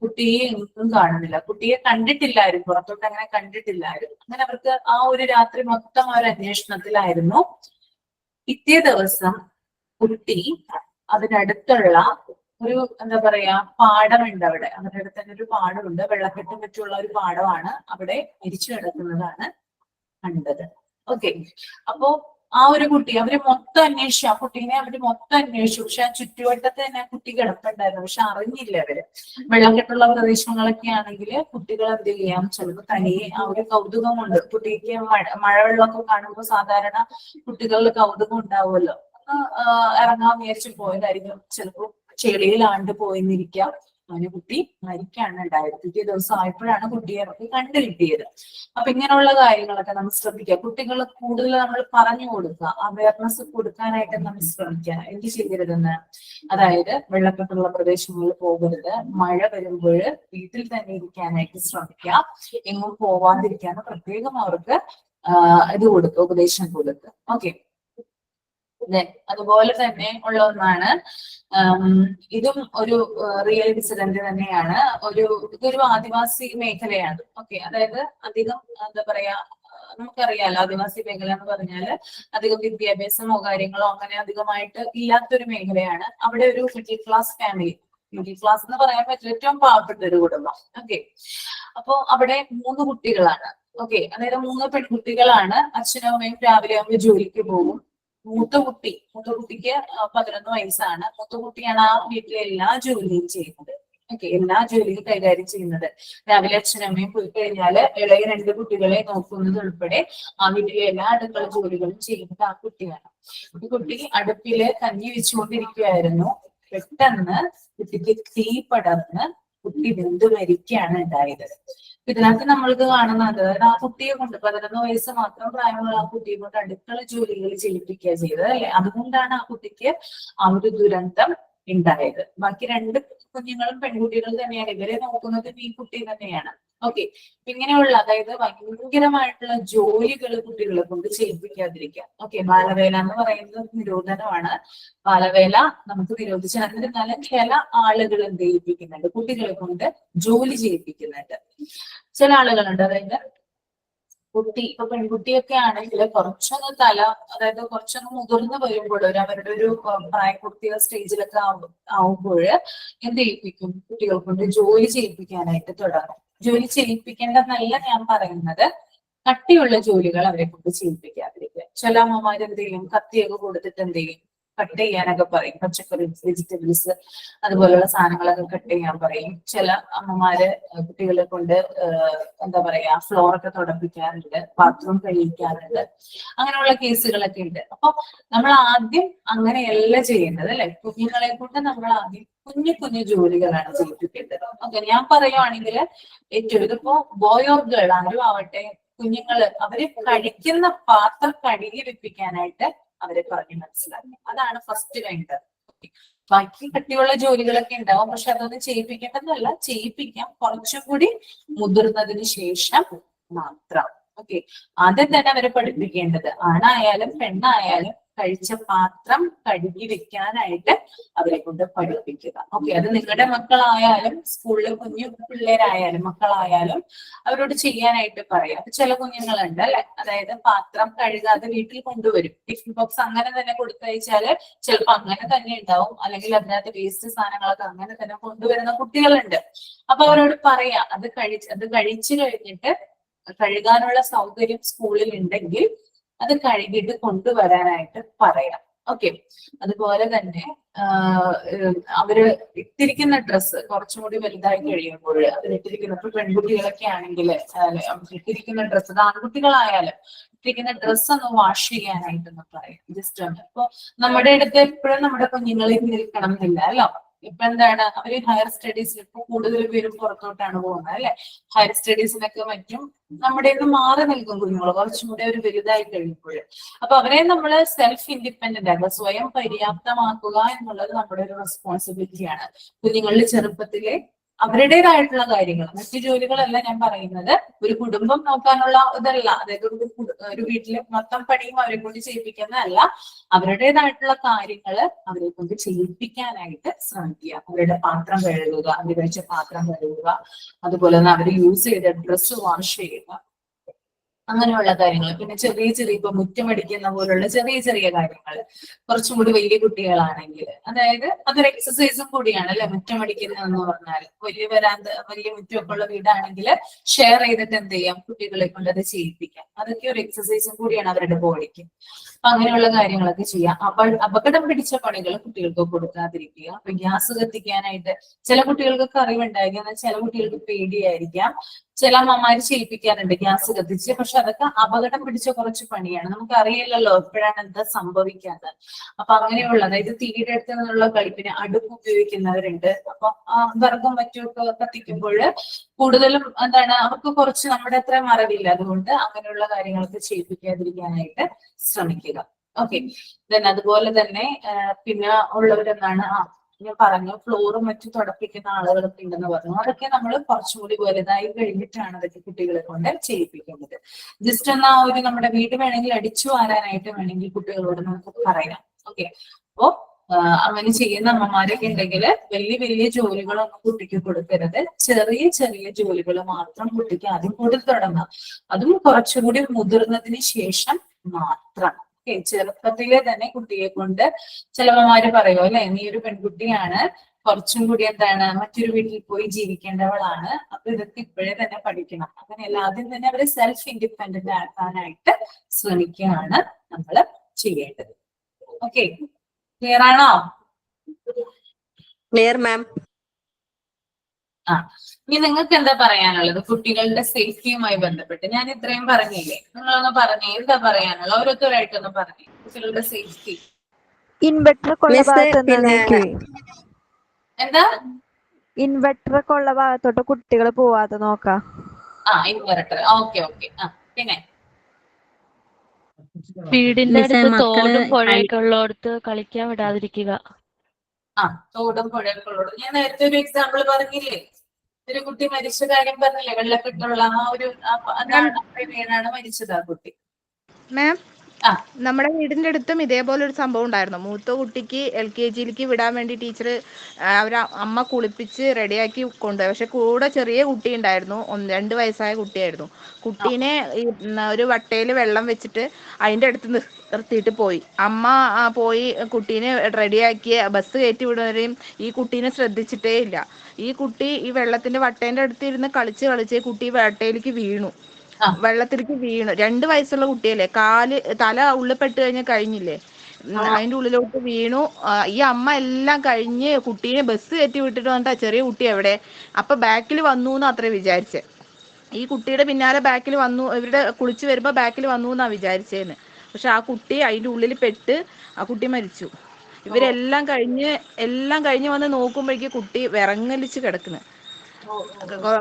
കുട്ടിയെ എങ്ങും കാണുന്നില്ല. കുട്ടിയെ കണ്ടിട്ടില്ലായിരുന്നു, പുറത്തോട്ട് അങ്ങനെ കണ്ടിട്ടില്ലായിരുന്നു. അങ്ങനെ അവർക്ക് ആ ഒരു രാത്രി മൊത്തം ഒരു അന്വേഷണത്തിലായിരുന്നു. പിറ്റേ ദിവസം കുട്ടി അതിനടുത്തുള്ള ഒരു എന്താ പറയാ പാടമുണ്ട്, അവിടെ അവരുടെ അടുത്ത് തന്നെ ഒരു പാടമുണ്ട്, വെള്ളക്കെട്ടും പറ്റുള്ള ഒരു പാടമാണ്. അവിടെ മരിച്ചു കിടക്കുന്നതാണ് കണ്ടത്. ഓക്കെ, അപ്പോ ആ ഒരു കുട്ടി അവര് മൊത്തം അന്വേഷിച്ചു, ആ കുട്ടീനെ അവര് മൊത്തം അന്വേഷിച്ചു. പക്ഷെ ആ ചുറ്റുവട്ടത്ത് തന്നെ കുട്ടി കിടപ്പുണ്ടായിരുന്നു, പക്ഷെ അറിഞ്ഞില്ല അവര്. വെള്ളക്കെട്ടുള്ള പ്രദേശങ്ങളൊക്കെ ആണെങ്കിൽ കുട്ടികൾ എന്ത് ചെയ്യാം, ചിലപ്പോൾ തനിയെ ആ ഒരു കൗതുകം കൊണ്ട്, കുട്ടിക്ക് മഴവെള്ളമൊക്കെ കാണുമ്പോൾ സാധാരണ കുട്ടികളിൽ കൗതുകം ഉണ്ടാവുമല്ലോ, ഇറങ്ങാൻ വിചാരിച്ചു പോയതായിരിക്കും. ചിലപ്പോൾ ചെളിയിലാണ്ട് പോയെന്നിരിക്കാം. അങ്ങനെ കുട്ടി മരിക്കാണ് ഉണ്ടായത്. പിറ്റേ ദിവസം ആയപ്പോഴാണ് കുട്ടിയെ ഇറക്കി കണ്ടു കിട്ടിയത്. അപ്പൊ ഇങ്ങനെയുള്ള കാര്യങ്ങളൊക്കെ നമ്മൾ ശ്രദ്ധിക്കുക. കുട്ടികൾ കൂടുതൽ നമ്മൾ പറഞ്ഞു കൊടുക്കുക, അവയർനെസ് കൊടുക്കാനായിട്ട് നമ്മൾ ശ്രമിക്കുക. എന്ത് ചെയ്യരുതെന്ന്, അതായത് വെള്ളക്കെട്ടുള്ള പ്രദേശങ്ങളിൽ പോകരുത്, മഴ വരുമ്പോൾ വീട്ടിൽ തന്നെ ഇരിക്കാനായിട്ട് ശ്രമിക്കുക, എങ്ങും പോവാതിരിക്കാൻ പ്രത്യേകം അവർക്ക് ഇത് കൊടുക്കുക, ഉപദേശം കൊടുക്കുക. ഓക്കെ, അതുപോലെ തന്നെ ഉള്ള ഒന്നാണ്, ഇതും ഒരു റിയൽ ഇൻസിഡന്റ് തന്നെയാണ്. ഇതൊരു ആദിവാസി മേഖലയാണ്. ഓക്കെ, അതായത് അധികം എന്താ പറയാ, നമുക്കറിയാലോ ആദിവാസി മേഖല എന്ന് പറഞ്ഞാല് അധികം വിദ്യാഭ്യാസമോ കാര്യങ്ങളോ അങ്ങനെ അധികമായിട്ട് ഇല്ലാത്തൊരു മേഖലയാണ്. അവിടെ ഒരു middle class family, middle class എന്ന് പറയാൻ പറ്റില്ല, ഏറ്റവും പാവപ്പെട്ട ഒരു കുടുംബം. ഓക്കെ, അപ്പോ അവിടെ 3 കുട്ടികളാണ്. ഓക്കെ, അതായത് 3 പെൺകുട്ടികളാണ്. അച്ഛനും അമ്മയും രാവിലെ ആകുമ്പോൾ ജോലിക്ക് പോകും. മൂത്ത കുട്ടിക്ക് 11 വയസ്സാണ്. മൂത്ത കുട്ടിയാണ് ആ വീട്ടിലെ എല്ലാ ജോലിയും ചെയ്യുന്നത്. ഓക്കെ, എല്ലാ ജോലിയും കൈകാര്യം ചെയ്യുന്നത്. രാവിലെ അച്ഛനും അമ്മയും പോയി കഴിഞ്ഞാല് ഇളയ 2 കുട്ടികളെ നോക്കുന്നത് ഉൾപ്പെടെ ആ വീട്ടിലെ എല്ലാ അടുക്കള ജോലികളും ചെയ്യുന്നത് ആ കുട്ടിയാണ്. ഈ കുട്ടി അടുപ്പില് കഞ്ഞി വെച്ചുകൊണ്ടിരിക്കുകയായിരുന്നു. പെട്ടെന്ന് കുട്ടിക്ക് തീ പടർന്ന് കുട്ടി വെന്തു മരിക്കുകയാണ് ഉണ്ടായത്. ഇതിനകത്ത് നമ്മൾക്ക് കാണുന്നത്, അതായത് ആ കുട്ടിയെ കൊണ്ട് 11 വയസ്സ് മാത്രം പ്രായമുള്ള ആ കുട്ടിയെ കൊണ്ട് അടുക്കള ജോലികൾ ചെയ്യിപ്പിക്കുക ചെയ്തത്, അല്ലെ? അതുകൊണ്ടാണ് ആ കുട്ടിക്ക് ആ ഒരു ദുരന്തം ഉണ്ടായത്. ബാക്കി 2 കുഞ്ഞുങ്ങളും പെൺകുട്ടികൾ തന്നെയാണ്. ഇവരെ നോക്കുന്നത് ഈ കുട്ടി തന്നെയാണ്. ഓക്കെ, ഇങ്ങനെയുള്ള, അതായത് ഭയങ്കരമായിട്ടുള്ള ജോലികൾ കുട്ടികളെ കൊണ്ട് ചെയ്യിപ്പിക്കാതിരിക്കുക. ഓക്കെ, ബാലവേല എന്ന് പറയുന്നത് നിരോധനമാണ്. ബാലവേല നമുക്ക് നിരോധിച്ചാൽ എന്നിരുന്നാലും ചില ആളുകൾ എന്ത് ചെയ്യിപ്പിക്കുന്നുണ്ട്, കുട്ടികളെ കൊണ്ട് ജോലി ചെയ്യിപ്പിക്കുന്നുണ്ട്. ചില ആളുകളുണ്ട്, അതായത് ഇപ്പൊ പെൺകുട്ടിയൊക്കെ ആണെങ്കിൽ കുറച്ചൊന്ന് അതായത് കുറച്ചൊന്ന് മുതിർന്ന് വരുമ്പോൾ, അവരുടെ ഒരു പ്രായപൂർത്തിയ സ്റ്റേജിലൊക്കെ ആവുമ്പോൾ എന്ത് ചെയ്യിപ്പിക്കും, കുട്ടികൾ കൊണ്ട് ജോലി ചെയ്യിപ്പിക്കാനായിട്ട് തുടങ്ങും. ജോലി ചെയ്യിപ്പിക്കേണ്ടതെന്നല്ല ഞാൻ പറയുന്നത്, കട്ടിയുള്ള ജോലികൾ അവരെ കൊണ്ട് ചെയ്യിപ്പിക്കാതിരിക്കുക. ചില അമ്മമാർ എന്ത് ചെയ്യും, കത്തിയൊക്കെ കൊടുത്തിട്ട് എന്ത് ചെയ്യും, കട്ട് ചെയ്യാനൊക്കെ പറയും. പച്ചക്കറി, വെജിറ്റബിൾസ് അതുപോലുള്ള സാധനങ്ങളൊക്കെ കട്ട് ചെയ്യാൻ പറയും. ചില അമ്മമാര് കുട്ടികളെ കൊണ്ട് എന്താ പറയാ, ഫ്ലോറൊക്കെ തുടപ്പിക്കാറുണ്ട്, ബാത്റൂം കഴിക്കാറുണ്ട്. അങ്ങനെയുള്ള കേസുകളൊക്കെ ഉണ്ട്. അപ്പൊ നമ്മൾ ആദ്യം അങ്ങനെയല്ല ചെയ്യേണ്ടത്, അല്ലെ? കുഞ്ഞുങ്ങളെ കൊണ്ട് നമ്മൾ ആദ്യം കുഞ്ഞു കുഞ്ഞു ജോലികളാണ് ചെയ്യിപ്പിക്കേണ്ടത്. ഓക്കെ, ഞാൻ പറയുവാണെങ്കിൽ ഏറ്റവും, ഇതിപ്പോ ബോയ് ഓർ ഗേൾ ആരും ആവട്ടെ, കുഞ്ഞുങ്ങള് അവര് കഴിക്കുന്ന പാത്രം കഴുകി വെപ്പിക്കാനായിട്ട് അവരെ പറഞ്ഞ് മനസ്സിലാക്കി. അതാണ് ഫസ്റ്റ് വേണ്ടത്. ബാക്കി കട്ടിയുള്ള ജോലികളൊക്കെ ഉണ്ടാവും, പക്ഷെ അതൊന്നും ചെയ്യിപ്പിക്കേണ്ടതല്ല. ചെയ്യിപ്പിക്കാം, കുറച്ചും കൂടി മുതിർന്നതിന് ശേഷം മാത്രം. ഓക്കെ, ആദ്യം തന്നെ അവരെ പഠിപ്പിക്കേണ്ടത്, ആണായാലും പെണ്ണായാലും കഴിച്ച പാത്രം കഴുകി വെക്കാനായിട്ട് അവരെ കൊണ്ട് പഠിപ്പിക്കുക. ഓക്കെ, അത് നിങ്ങളുടെ മക്കളായാലും സ്കൂളിലെ കുഞ്ഞു പിള്ളേരായാലും മക്കളായാലും അവരോട് ചെയ്യാനായിട്ട് പറയാം. അപ്പൊ ചില കുഞ്ഞുങ്ങളുണ്ട്, അല്ലെ, അതായത് പാത്രം കഴുകാതെ വീട്ടിൽ കൊണ്ടുവരും. ടിഫിൻ ബോക്സ് അങ്ങനെ തന്നെ കൊടുത്തയച്ചാല് ചിലപ്പോ അങ്ങനെ തന്നെ ഉണ്ടാവും, അല്ലെങ്കിൽ അതിനകത്ത് വേസ്റ്റ് സാധനങ്ങളൊക്കെ അങ്ങനെ തന്നെ കൊണ്ടുവരുന്ന കുട്ടികളുണ്ട്. അപ്പൊ അവരോട് പറയാം, അത് കഴിച്ചു കഴിഞ്ഞിട്ട് കഴുകാനുള്ള സൗകര്യം സ്കൂളിൽ ഉണ്ടെങ്കിൽ അത് കഴുകിയിട്ട് കൊണ്ടുവരാനായിട്ട് പറയാം. ഓക്കെ, അതുപോലെ തന്നെ അവര് ഇട്ടിരിക്കുന്ന ഡ്രസ്സ് കുറച്ചും കൂടി വലുതായി കഴിയുമ്പോൾ അതിലിട്ടിരിക്കുന്ന, ഇപ്പൊ പെൺകുട്ടികളൊക്കെ ആണെങ്കിൽ ഇട്ടിരിക്കുന്ന ഡ്രസ്സ്, ആൺകുട്ടികളായാലും ഇട്ടിരിക്കുന്ന ഡ്രസ്സ് ഒന്ന് വാഷ് ചെയ്യാനായിട്ടൊന്ന് പറയാം. ജസ്റ്റ് ഒന്ന്, ഇപ്പൊ നമ്മുടെ അടുത്ത് എപ്പോഴും നമ്മുടെ കുഞ്ഞുങ്ങളിൽ നിൽക്കണം എന്നില്ല, അല്ലോ. ഇപ്പൊ എന്താണ്, അവര് ഹയർ സ്റ്റഡീസിൽ ഇപ്പൊ കൂടുതൽ പേരും പുറത്തോട്ടാണ് പോകുന്നത്, അല്ലെ? ഹയർ സ്റ്റഡീസിനൊക്കെ മറ്റും നമ്മുടെ നിന്ന് മാറി നിൽക്കും കുഞ്ഞുങ്ങൾ കുറച്ചും കൂടെ ഒരു വലുതായി കഴിയുമ്പോൾ. അപ്പൊ അവരെ നമ്മൾ സെൽഫ് ഇൻഡിപെൻഡന്റ് ആക്കുക, സ്വയം പര്യാപ്തമാക്കുക എന്നുള്ളത് നമ്മുടെ ഒരു റെസ്പോൺസിബിലിറ്റിയാണ്. കുഞ്ഞുങ്ങളുടെ ചെറുപ്പത്തിലെ അവരുടേതായിട്ടുള്ള കാര്യങ്ങൾ, മറ്റു ജോലികളല്ല ഞാൻ പറയുന്നത്. ഒരു കുടുംബം നോക്കാനുള്ള ഇതല്ല, അതായത് ഒരു വീട്ടിലെ മൊത്തം പണിയും അവരെ കൊണ്ട് ചെയ്യിപ്പിക്കുന്നതല്ല. അവരുടേതായിട്ടുള്ള കാര്യങ്ങള് അവരെ കൊണ്ട് ചെയ്യിപ്പിക്കാനായിട്ട് ശ്രമിക്കുക. അവരുടെ പാത്രം കഴുകുക, അവർ കഴിച്ച പാത്രം കഴുകുക, അതുപോലെ തന്നെ അവർ യൂസ് ചെയ്ത ഡ്രസ്സ് വാഷ് ചെയ്യുക, അങ്ങനെയുള്ള കാര്യങ്ങൾ. പിന്നെ ചെറിയ ചെറിയ, ഇപ്പൊ മുറ്റമടിക്കുന്ന പോലുള്ള ചെറിയ ചെറിയ കാര്യങ്ങൾ. കുറച്ചും കൂടി വലിയ കുട്ടികളാണെങ്കിൽ, അതായത് അതൊരു എക്സസൈസും കൂടിയാണ്, അല്ലെ? മുറ്റമടിക്കുന്നതെന്ന് പറഞ്ഞാൽ വലിയ മുറ്റമൊക്കെ ഉള്ള വീടാണെങ്കിൽ ഷെയർ ചെയ്തിട്ട് എന്ത് ചെയ്യാം, കുട്ടികളെ കൊണ്ട് അത് ചെയ്യിപ്പിക്കാം. അതൊക്കെ ഒരു എക്സസൈസും കൂടിയാണ് അവരുടെ ബോഡിക്ക്. അപ്പൊ അങ്ങനെയുള്ള കാര്യങ്ങളൊക്കെ ചെയ്യാം. അപ്പോൾ അപകടം പിടിച്ച പണികൾ കുട്ടികൾക്ക് കൊടുക്കാതിരിക്കുക. അപ്പൊ ഗ്യാസ് കത്തിക്കാനായിട്ട് ചില കുട്ടികൾക്കൊക്കെ അറിവുണ്ടായിരിക്കാം, എന്നാൽ ചില കുട്ടികൾക്ക് പേടിയായിരിക്കാം. ചില അമ്മമാര് ചെയ്യിപ്പിക്കാറുണ്ട് ഗ്യാസ് കത്തിച്ച്, പക്ഷെ അതൊക്കെ അപകടം പിടിച്ച കുറച്ച് പണിയാണ്. നമുക്ക് അറിയില്ലല്ലോ എപ്പോഴാണ് എന്താ സംഭവിക്കാത്തത്. അപ്പൊ അങ്ങനെയുള്ള, അതായത് തീയുടെ അടുത്ത് നിന്നുള്ള കളിപ്പിന് അടുപ്പ് ഉപയോഗിക്കുന്നവരുണ്ട്. അപ്പൊ വിറകും മറ്റുമൊക്കെ കത്തിക്കുമ്പോൾ കൂടുതലും എന്താണ്, അവർക്ക് കുറച്ച് നമ്മുടെ അത്ര അറിവില്ല. അതുകൊണ്ട് അങ്ങനെയുള്ള കാര്യങ്ങളൊക്കെ ചെയ്യിപ്പിക്കാതിരിക്കാനായിട്ട് ശ്രമിക്കുക. ഓക്കെ, ദെൻ അതുപോലെ തന്നെ പിന്നെ ഉള്ളവരെന്താണ്, ഞാൻ പറഞ്ഞു ഫ്ലോറും മറ്റും തുടപ്പിക്കുന്ന ആളുകളൊക്കെ ഉണ്ടെന്ന് പറഞ്ഞു. അതൊക്കെ നമ്മൾ കുറച്ചുകൂടി വലുതായി കഴിഞ്ഞിട്ടാണ് അതൊക്കെ കുട്ടികളെ കൊണ്ട് ചെയ്യിപ്പിക്കുന്നത്. ജസ്റ്റ് എന്നാ ഒരു നമ്മുടെ വീട് വേണമെങ്കിൽ അടിച്ചു വാരാനായിട്ട് വേണമെങ്കിൽ കുട്ടികളോട് നമുക്ക് പറയാം. ഓക്കെ, അപ്പോ അങ്ങനെ ചെയ്യുന്ന അമ്മമാരൊക്കെ ഉണ്ടെങ്കിൽ വലിയ വലിയ ജോലികളൊന്നും കുട്ടിക്ക് കൊടുക്കരുത്. ചെറിയ ചെറിയ ജോലികൾ മാത്രം കുട്ടിക്ക് ആദ്യം കൊടുത്തു തുടങ്ങാം. അതും കുറച്ചുകൂടി മുതിർന്നതിന് ശേഷം മാത്രം. ചെറുപ്പത്തിലെ തന്നെ കുട്ടിയെ കൊണ്ട് ചിലവന്മാര് പറയും അല്ലെ, നീ ഒരു പെൺകുട്ടിയാണ്, കുറച്ചും കൂടി എന്താണ് മറ്റൊരു വീട്ടിൽ പോയി ജീവിക്കേണ്ടവളാണ്, അപ്പൊ ഇതൊക്കെ ഇപ്പോഴേ തന്നെ പഠിക്കണം. അങ്ങനെയല്ല, ആദ്യം തന്നെ അവരെ സെൽഫ് ഇൻഡിപെൻഡന്റ് ആക്കാനായിട്ട് ശ്രമിക്കുകയാണ് നമ്മൾ ചെയ്യേണ്ടത്. ഓക്കെ, ക്ലിയർ ആണോ? ക്ലിയർ മാം. ഇനി നിങ്ങൾക്ക് എന്താ പറയാനുള്ളത് കുട്ടികളുടെ സേഫ്റ്റിയുമായി ബന്ധപ്പെട്ട്? ഞാൻ ഇത്രയും പറഞ്ഞില്ലേ, നിങ്ങളൊന്ന് പറഞ്ഞേ, എന്താ പറയാനുള്ളത്? ഓരോരുത്തരായിട്ടൊന്ന് പറഞ്ഞേ കുട്ടികളുടെ സേഫ്റ്റി. ഇൻവെർട്ടർ ഒക്കെ ഉള്ള ഭാഗത്ത് എന്താ ഇൻവെർട്ടർ ഒക്കെ ഉള്ള ഭാഗത്തോട്ട് കുട്ടികൾ പോവാതെ നോക്കാം. Inverter, okay okay. പിന്നെ വീടിന്റെ അടുത്ത് തോടും പുഴയൊക്കെ ഉള്ളടത്ത് കളിക്കാൻ വിടാതിരിക്കുക. തോടും പുഴയൊക്കെ ഉള്ളത്. ഞാൻ നേരത്തെ ഒരു എക്സാമ്പിൾ പറഞ്ഞില്ലേ, ഒരു കുട്ടി മരിച്ച കാര്യം പറഞ്ഞില്ലേ, വെള്ളക്കെട്ടുള്ള ആ ഒരു വീണാണ് മരിച്ചത് ആ കുട്ടി. മാം, നമ്മുടെ വീടിന്റെ അടുത്തും ഇതേപോലെ ഒരു സംഭവം ഉണ്ടായിരുന്നു. മൂത്ത കുട്ടിക്ക് LKG വിടാൻ വേണ്ടി ടീച്ചർ അമ്മ കുളിപ്പിച്ച് റെഡിയാക്കി കൊണ്ടുപോയി. പക്ഷെ കൂടെ ചെറിയ കുട്ടി ഉണ്ടായിരുന്നു, 2 വയസ്സായ കുട്ടിയായിരുന്നു. കുട്ടീനെ ഒരു വട്ടയിൽ വെള്ളം വെച്ചിട്ട് അതിൻ്റെ അടുത്ത് നിർത്തിയിട്ട് പോയി. അമ്മ പോയി കുട്ടീനെ റെഡിയാക്കി ബസ് കയറ്റി വിടുന്നവരെയും ഈ കുട്ടീനെ ശ്രദ്ധിച്ചിട്ടേ ഇല്ല. ഈ കുട്ടി ഈ വെള്ളത്തിന്റെ വട്ടേന്റെ അടുത്ത് ഇരുന്ന് കളിച്ച് കുട്ടി വട്ടയിലേക്ക് വീണു, വെള്ളത്തിലേക്ക് വീണു. 2 വയസ്സുള്ള കുട്ടിയല്ലേ, തല ഉള്ളിൽപ്പെട്ട് കഴിഞ്ഞില്ലേ, അതിന്റെ ഉള്ളിലോട്ട് വീണു. ഈ അമ്മ എല്ലാം കഴിഞ്ഞ് കുട്ടീനെ ബസ് കയറ്റി വിട്ടിട്ട് വന്നിട്ടാ ചെറിയ കുട്ടി എവിടെ, അപ്പൊ ബാക്കിൽ വന്നു എന്ന് അത്രേ വിചാരിച്ചേ. ഈ കുട്ടിയുടെ പിന്നാലെ ബാക്കിൽ വന്നു, ഇവരുടെ കുളിച്ച് വരുമ്പോ ബാക്കിൽ വന്നു എന്നാ വിചാരിച്ചേന്ന്. പക്ഷെ ആ കുട്ടി അതിന്റെ ഉള്ളിൽ പെട്ട് ആ കുട്ടി മരിച്ചു. ഇവരെല്ലാം കഴിഞ്ഞ് വന്ന് നോക്കുമ്പോഴേക്ക് കുട്ടി വിറങ്ങലിച്ച് കിടക്കുന്നു.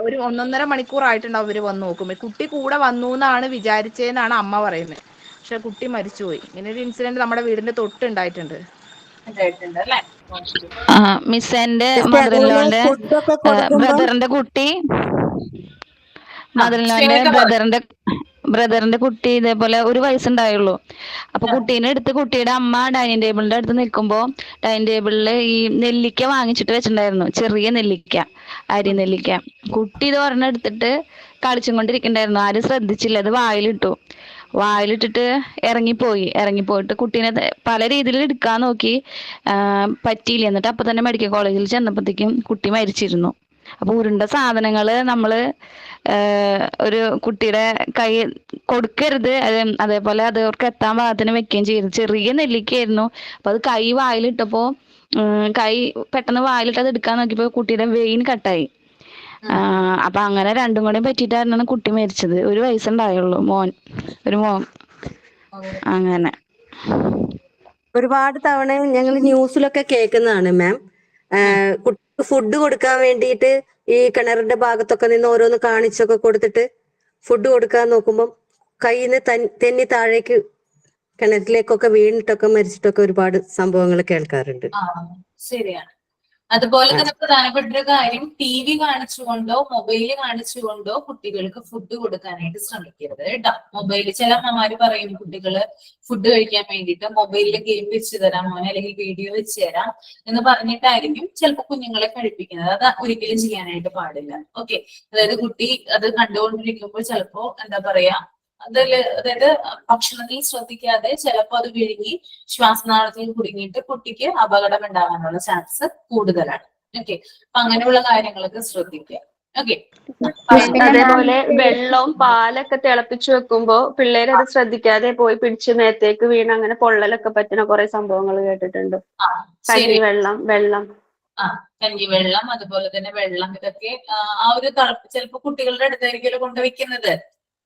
ഒരു 1.5 മണിക്കൂറായിട്ടുണ്ടാവും ഇവര് വന്ന് നോക്കുമ്പോ. കുട്ടി കൂടെ വന്നു എന്നാണ് വിചാരിച്ചതെന്നാണ് അമ്മ പറയുന്നത്. പക്ഷെ കുട്ടി മരിച്ചുപോയി. ഇങ്ങനെ ഒരു ഇൻസിഡന്റ് നമ്മുടെ വീടിന്റെ തൊട്ടുണ്ടായിട്ടുണ്ട്. മിസ്, എന്റെ മദറിൻലോന്റെ ബ്രദറിന്റെ കുട്ടി ബ്രദറിന്റെ കുട്ടി ഇതേപോലെ 1 വയസ്സുണ്ടായുള്ളൂ. അപ്പൊ കുട്ടീനെ എടുത്ത് കുട്ടിയുടെ അമ്മ ഡൈനിങ് ടേബിളിന്റെ അടുത്ത് നിൽക്കുമ്പോ ഡൈനിങ് ടേബിളില് ഈ നെല്ലിക്ക വാങ്ങിച്ചിട്ട് വെച്ചിട്ടുണ്ടായിരുന്നു, ചെറിയ നെല്ലിക്ക, അരി നെല്ലിക്ക. കുട്ടി ഇത് ഒരെണ്ണം എടുത്തിട്ട് കളിച്ചും കൊണ്ടിരിക്കണ്ടായിരുന്നു. ആരും ശ്രദ്ധിച്ചില്ല, അത് വായിലിട്ടിട്ട് ഇറങ്ങിപ്പോയിട്ട് കുട്ടീനെ പല രീതിയിൽ എടുക്കാൻ നോക്കി, പറ്റിയില്ല. എന്നിട്ട് അപ്പൊ തന്നെ മെഡിക്കൽ കോളേജിൽ ചെന്നപ്പോഴത്തേക്കും കുട്ടി മരിച്ചിരുന്നു. അപ്പൊ ഉരുണ്ട സാധനങ്ങള് നമ്മള് ഒരു കുട്ടിയുടെ കൈ കൊടുക്കരുത്. അതേപോലെ അത് അവർക്ക് എത്താൻ പാകത്തിന് വെക്കുകയും ചെയ്യരുത്. ചെറിയ നെല്ലിക്കയായിരുന്നു. അപ്പൊ അത് കൈ വായിലിട്ടപ്പോ കൈ പെട്ടെന്ന് വായിലിട്ട് അത് എടുക്കാൻ നോക്കിയപ്പോ കുട്ടിയുടെ വെയിൻ കട്ടായി. അപ്പൊ അങ്ങനെ രണ്ടും കൂടെ പറ്റിയിട്ടായിരുന്നു കുട്ടി മരിച്ചത്. 1 വയസ്സുണ്ടായുള്ളൂ, ഒരു മോൻ. അങ്ങനെ ഒരുപാട് തവണ ഞങ്ങൾ ന്യൂസിലൊക്കെ കേൾക്കുന്നതാണ് മാം. കുട്ടിക്ക് ഫുഡ് കൊടുക്കാൻ വേണ്ടിയിട്ട് ഈ കിണറിന്റെ ഭാഗത്തൊക്കെ നിന്ന് ഓരോന്ന് കാണിച്ചൊക്കെ കൊടുത്തിട്ട് ഫുഡ് കൊടുക്കാൻ നോക്കുമ്പോൾ കയ്യിൽ നിന്ന് തെന്നി താഴേക്ക് കിണറ്റിലേക്കൊക്കെ വീണിട്ടൊക്കെ മരിച്ചിട്ടൊക്കെ ഒരുപാട് സംഭവങ്ങൾ കേൾക്കാറുണ്ട്. ശരിയാണ്. അതുപോലെ തന്നെ പ്രധാനപ്പെട്ട ഒരു കാര്യം, TV കാണിച്ചുകൊണ്ടോ മൊബൈല് കാണിച്ചുകൊണ്ടോ കുട്ടികൾക്ക് ഫുഡ് കൊടുക്കാനായിട്ട് ശ്രമിക്കരുത് കേട്ടോ. മൊബൈല് ചില അമ്മമാര് പറയും കുട്ടികള് ഫുഡ് കഴിക്കാൻ വേണ്ടിയിട്ട് മൊബൈലിൽ ഗെയിം വെച്ച് തരാം മോനെ, അല്ലെങ്കിൽ വീഡിയോ വെച്ച് തരാം എന്ന് പറഞ്ഞിട്ടായിരിക്കും ചിലപ്പോൾ കുഞ്ഞുങ്ങളെ കഴിപ്പിക്കുന്നത്. അത് ഒരിക്കലും ചെയ്യാനായിട്ട് പാടില്ല. ഓക്കെ, അതായത് കുട്ടി അത് കണ്ടുകൊണ്ടിരിക്കുമ്പോൾ ചിലപ്പോ എന്താ പറയാ, അതായത് ഭക്ഷണത്തിൽ ശ്രദ്ധിക്കാതെ ചിലപ്പോൾ അത് വിഴുങ്ങി ശ്വാസനാളത്തിൽ കുടുങ്ങിയിട്ട് കുട്ടിക്ക് അപകടം ഉണ്ടാകാനുള്ള ചാൻസ് കൂടുതലാണ്. ഓക്കെ, അപ്പൊ അങ്ങനെയുള്ള കാര്യങ്ങളൊക്കെ ശ്രദ്ധിക്കുക. ഓക്കെ, അതേപോലെ വെള്ളവും പാലൊക്കെ തിളപ്പിച്ചു വെക്കുമ്പോ പിള്ളേര് അത് ശ്രദ്ധിക്കാതെ പോയി പിടിച്ച് നേരത്തേക്ക് വീണ് അങ്ങനെ പൊള്ളലൊക്കെ പറ്റുന്ന കുറെ സംഭവങ്ങൾ കേട്ടിട്ടുണ്ട്. കഞ്ഞിവെള്ളം കഞ്ഞിവെള്ളം, അതുപോലെ തന്നെ വെള്ളം, ഇതൊക്കെ ആ ഒരു ചിലപ്പോ കുട്ടികളുടെ അടുത്തായിരിക്കുമല്ലോ കൊണ്ടുവയ്ക്കുന്നത്.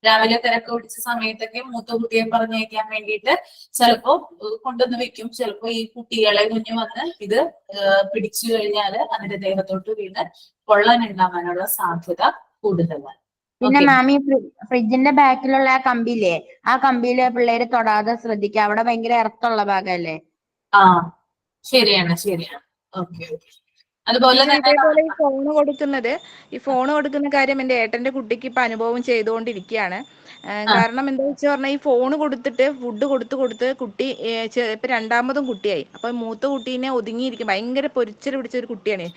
രാവിലെ തിരക്ക് പിടിച്ച സമയത്തൊക്കെ മൂത്ത കുട്ടിയെ പറഞ്ഞയക്കാൻ വേണ്ടിയിട്ട് ചിലപ്പോ കൊണ്ടുവന്ന് വെക്കും. ചിലപ്പോ ഈ കുട്ടികളെ കുഞ്ഞു വന്ന് ഇത് പിടിച്ചു കഴിഞ്ഞാല് അതിന്റെ ദേഹത്തോട്ട് വീണ് പൊള്ളൻ ഉണ്ടാവാനുള്ള സാധ്യത കൂടുതലാണ്. പിന്നെ മാമി, ഫ്രിഡ്ജിന്റെ ബാക്കിലുള്ള ആ കമ്പിയില്ലേ, ആ കമ്പിയില് പിള്ളേര് തൊടാതെ ശ്രദ്ധിക്കുക. അവിടെ ഭയങ്കര ഇറക്കമുള്ള ഭാഗമല്ലേ? ശരിയാണ്. ഓക്കെ. അതുപോലെ ടീച്ചർ തന്നെ ഇതേപോലെ ഈ ഫോൺ കൊടുക്കുന്ന കാര്യം എന്റെ ഏട്ടന്റെ കുട്ടിക്ക് ഇപ്പൊ അനുഭവം ചെയ്തുകൊണ്ടിരിക്കുകയാണ്. കാരണം എന്താ വെച്ചാൽ പറഞ്ഞാൽ ഈ ഫോൺ കൊടുത്തിട്ട് ഫുഡ് കൊടുത്ത് കുട്ടി ഇപ്പൊ രണ്ടാമതും കുട്ടിയായി. അപ്പൊ മൂത്ത കുട്ടീനെ ഒതുങ്ങിയിരിക്കും, ഭയങ്കര പൊരിച്ചൽ പിടിച്ച ഒരു കുട്ടിയാണ്.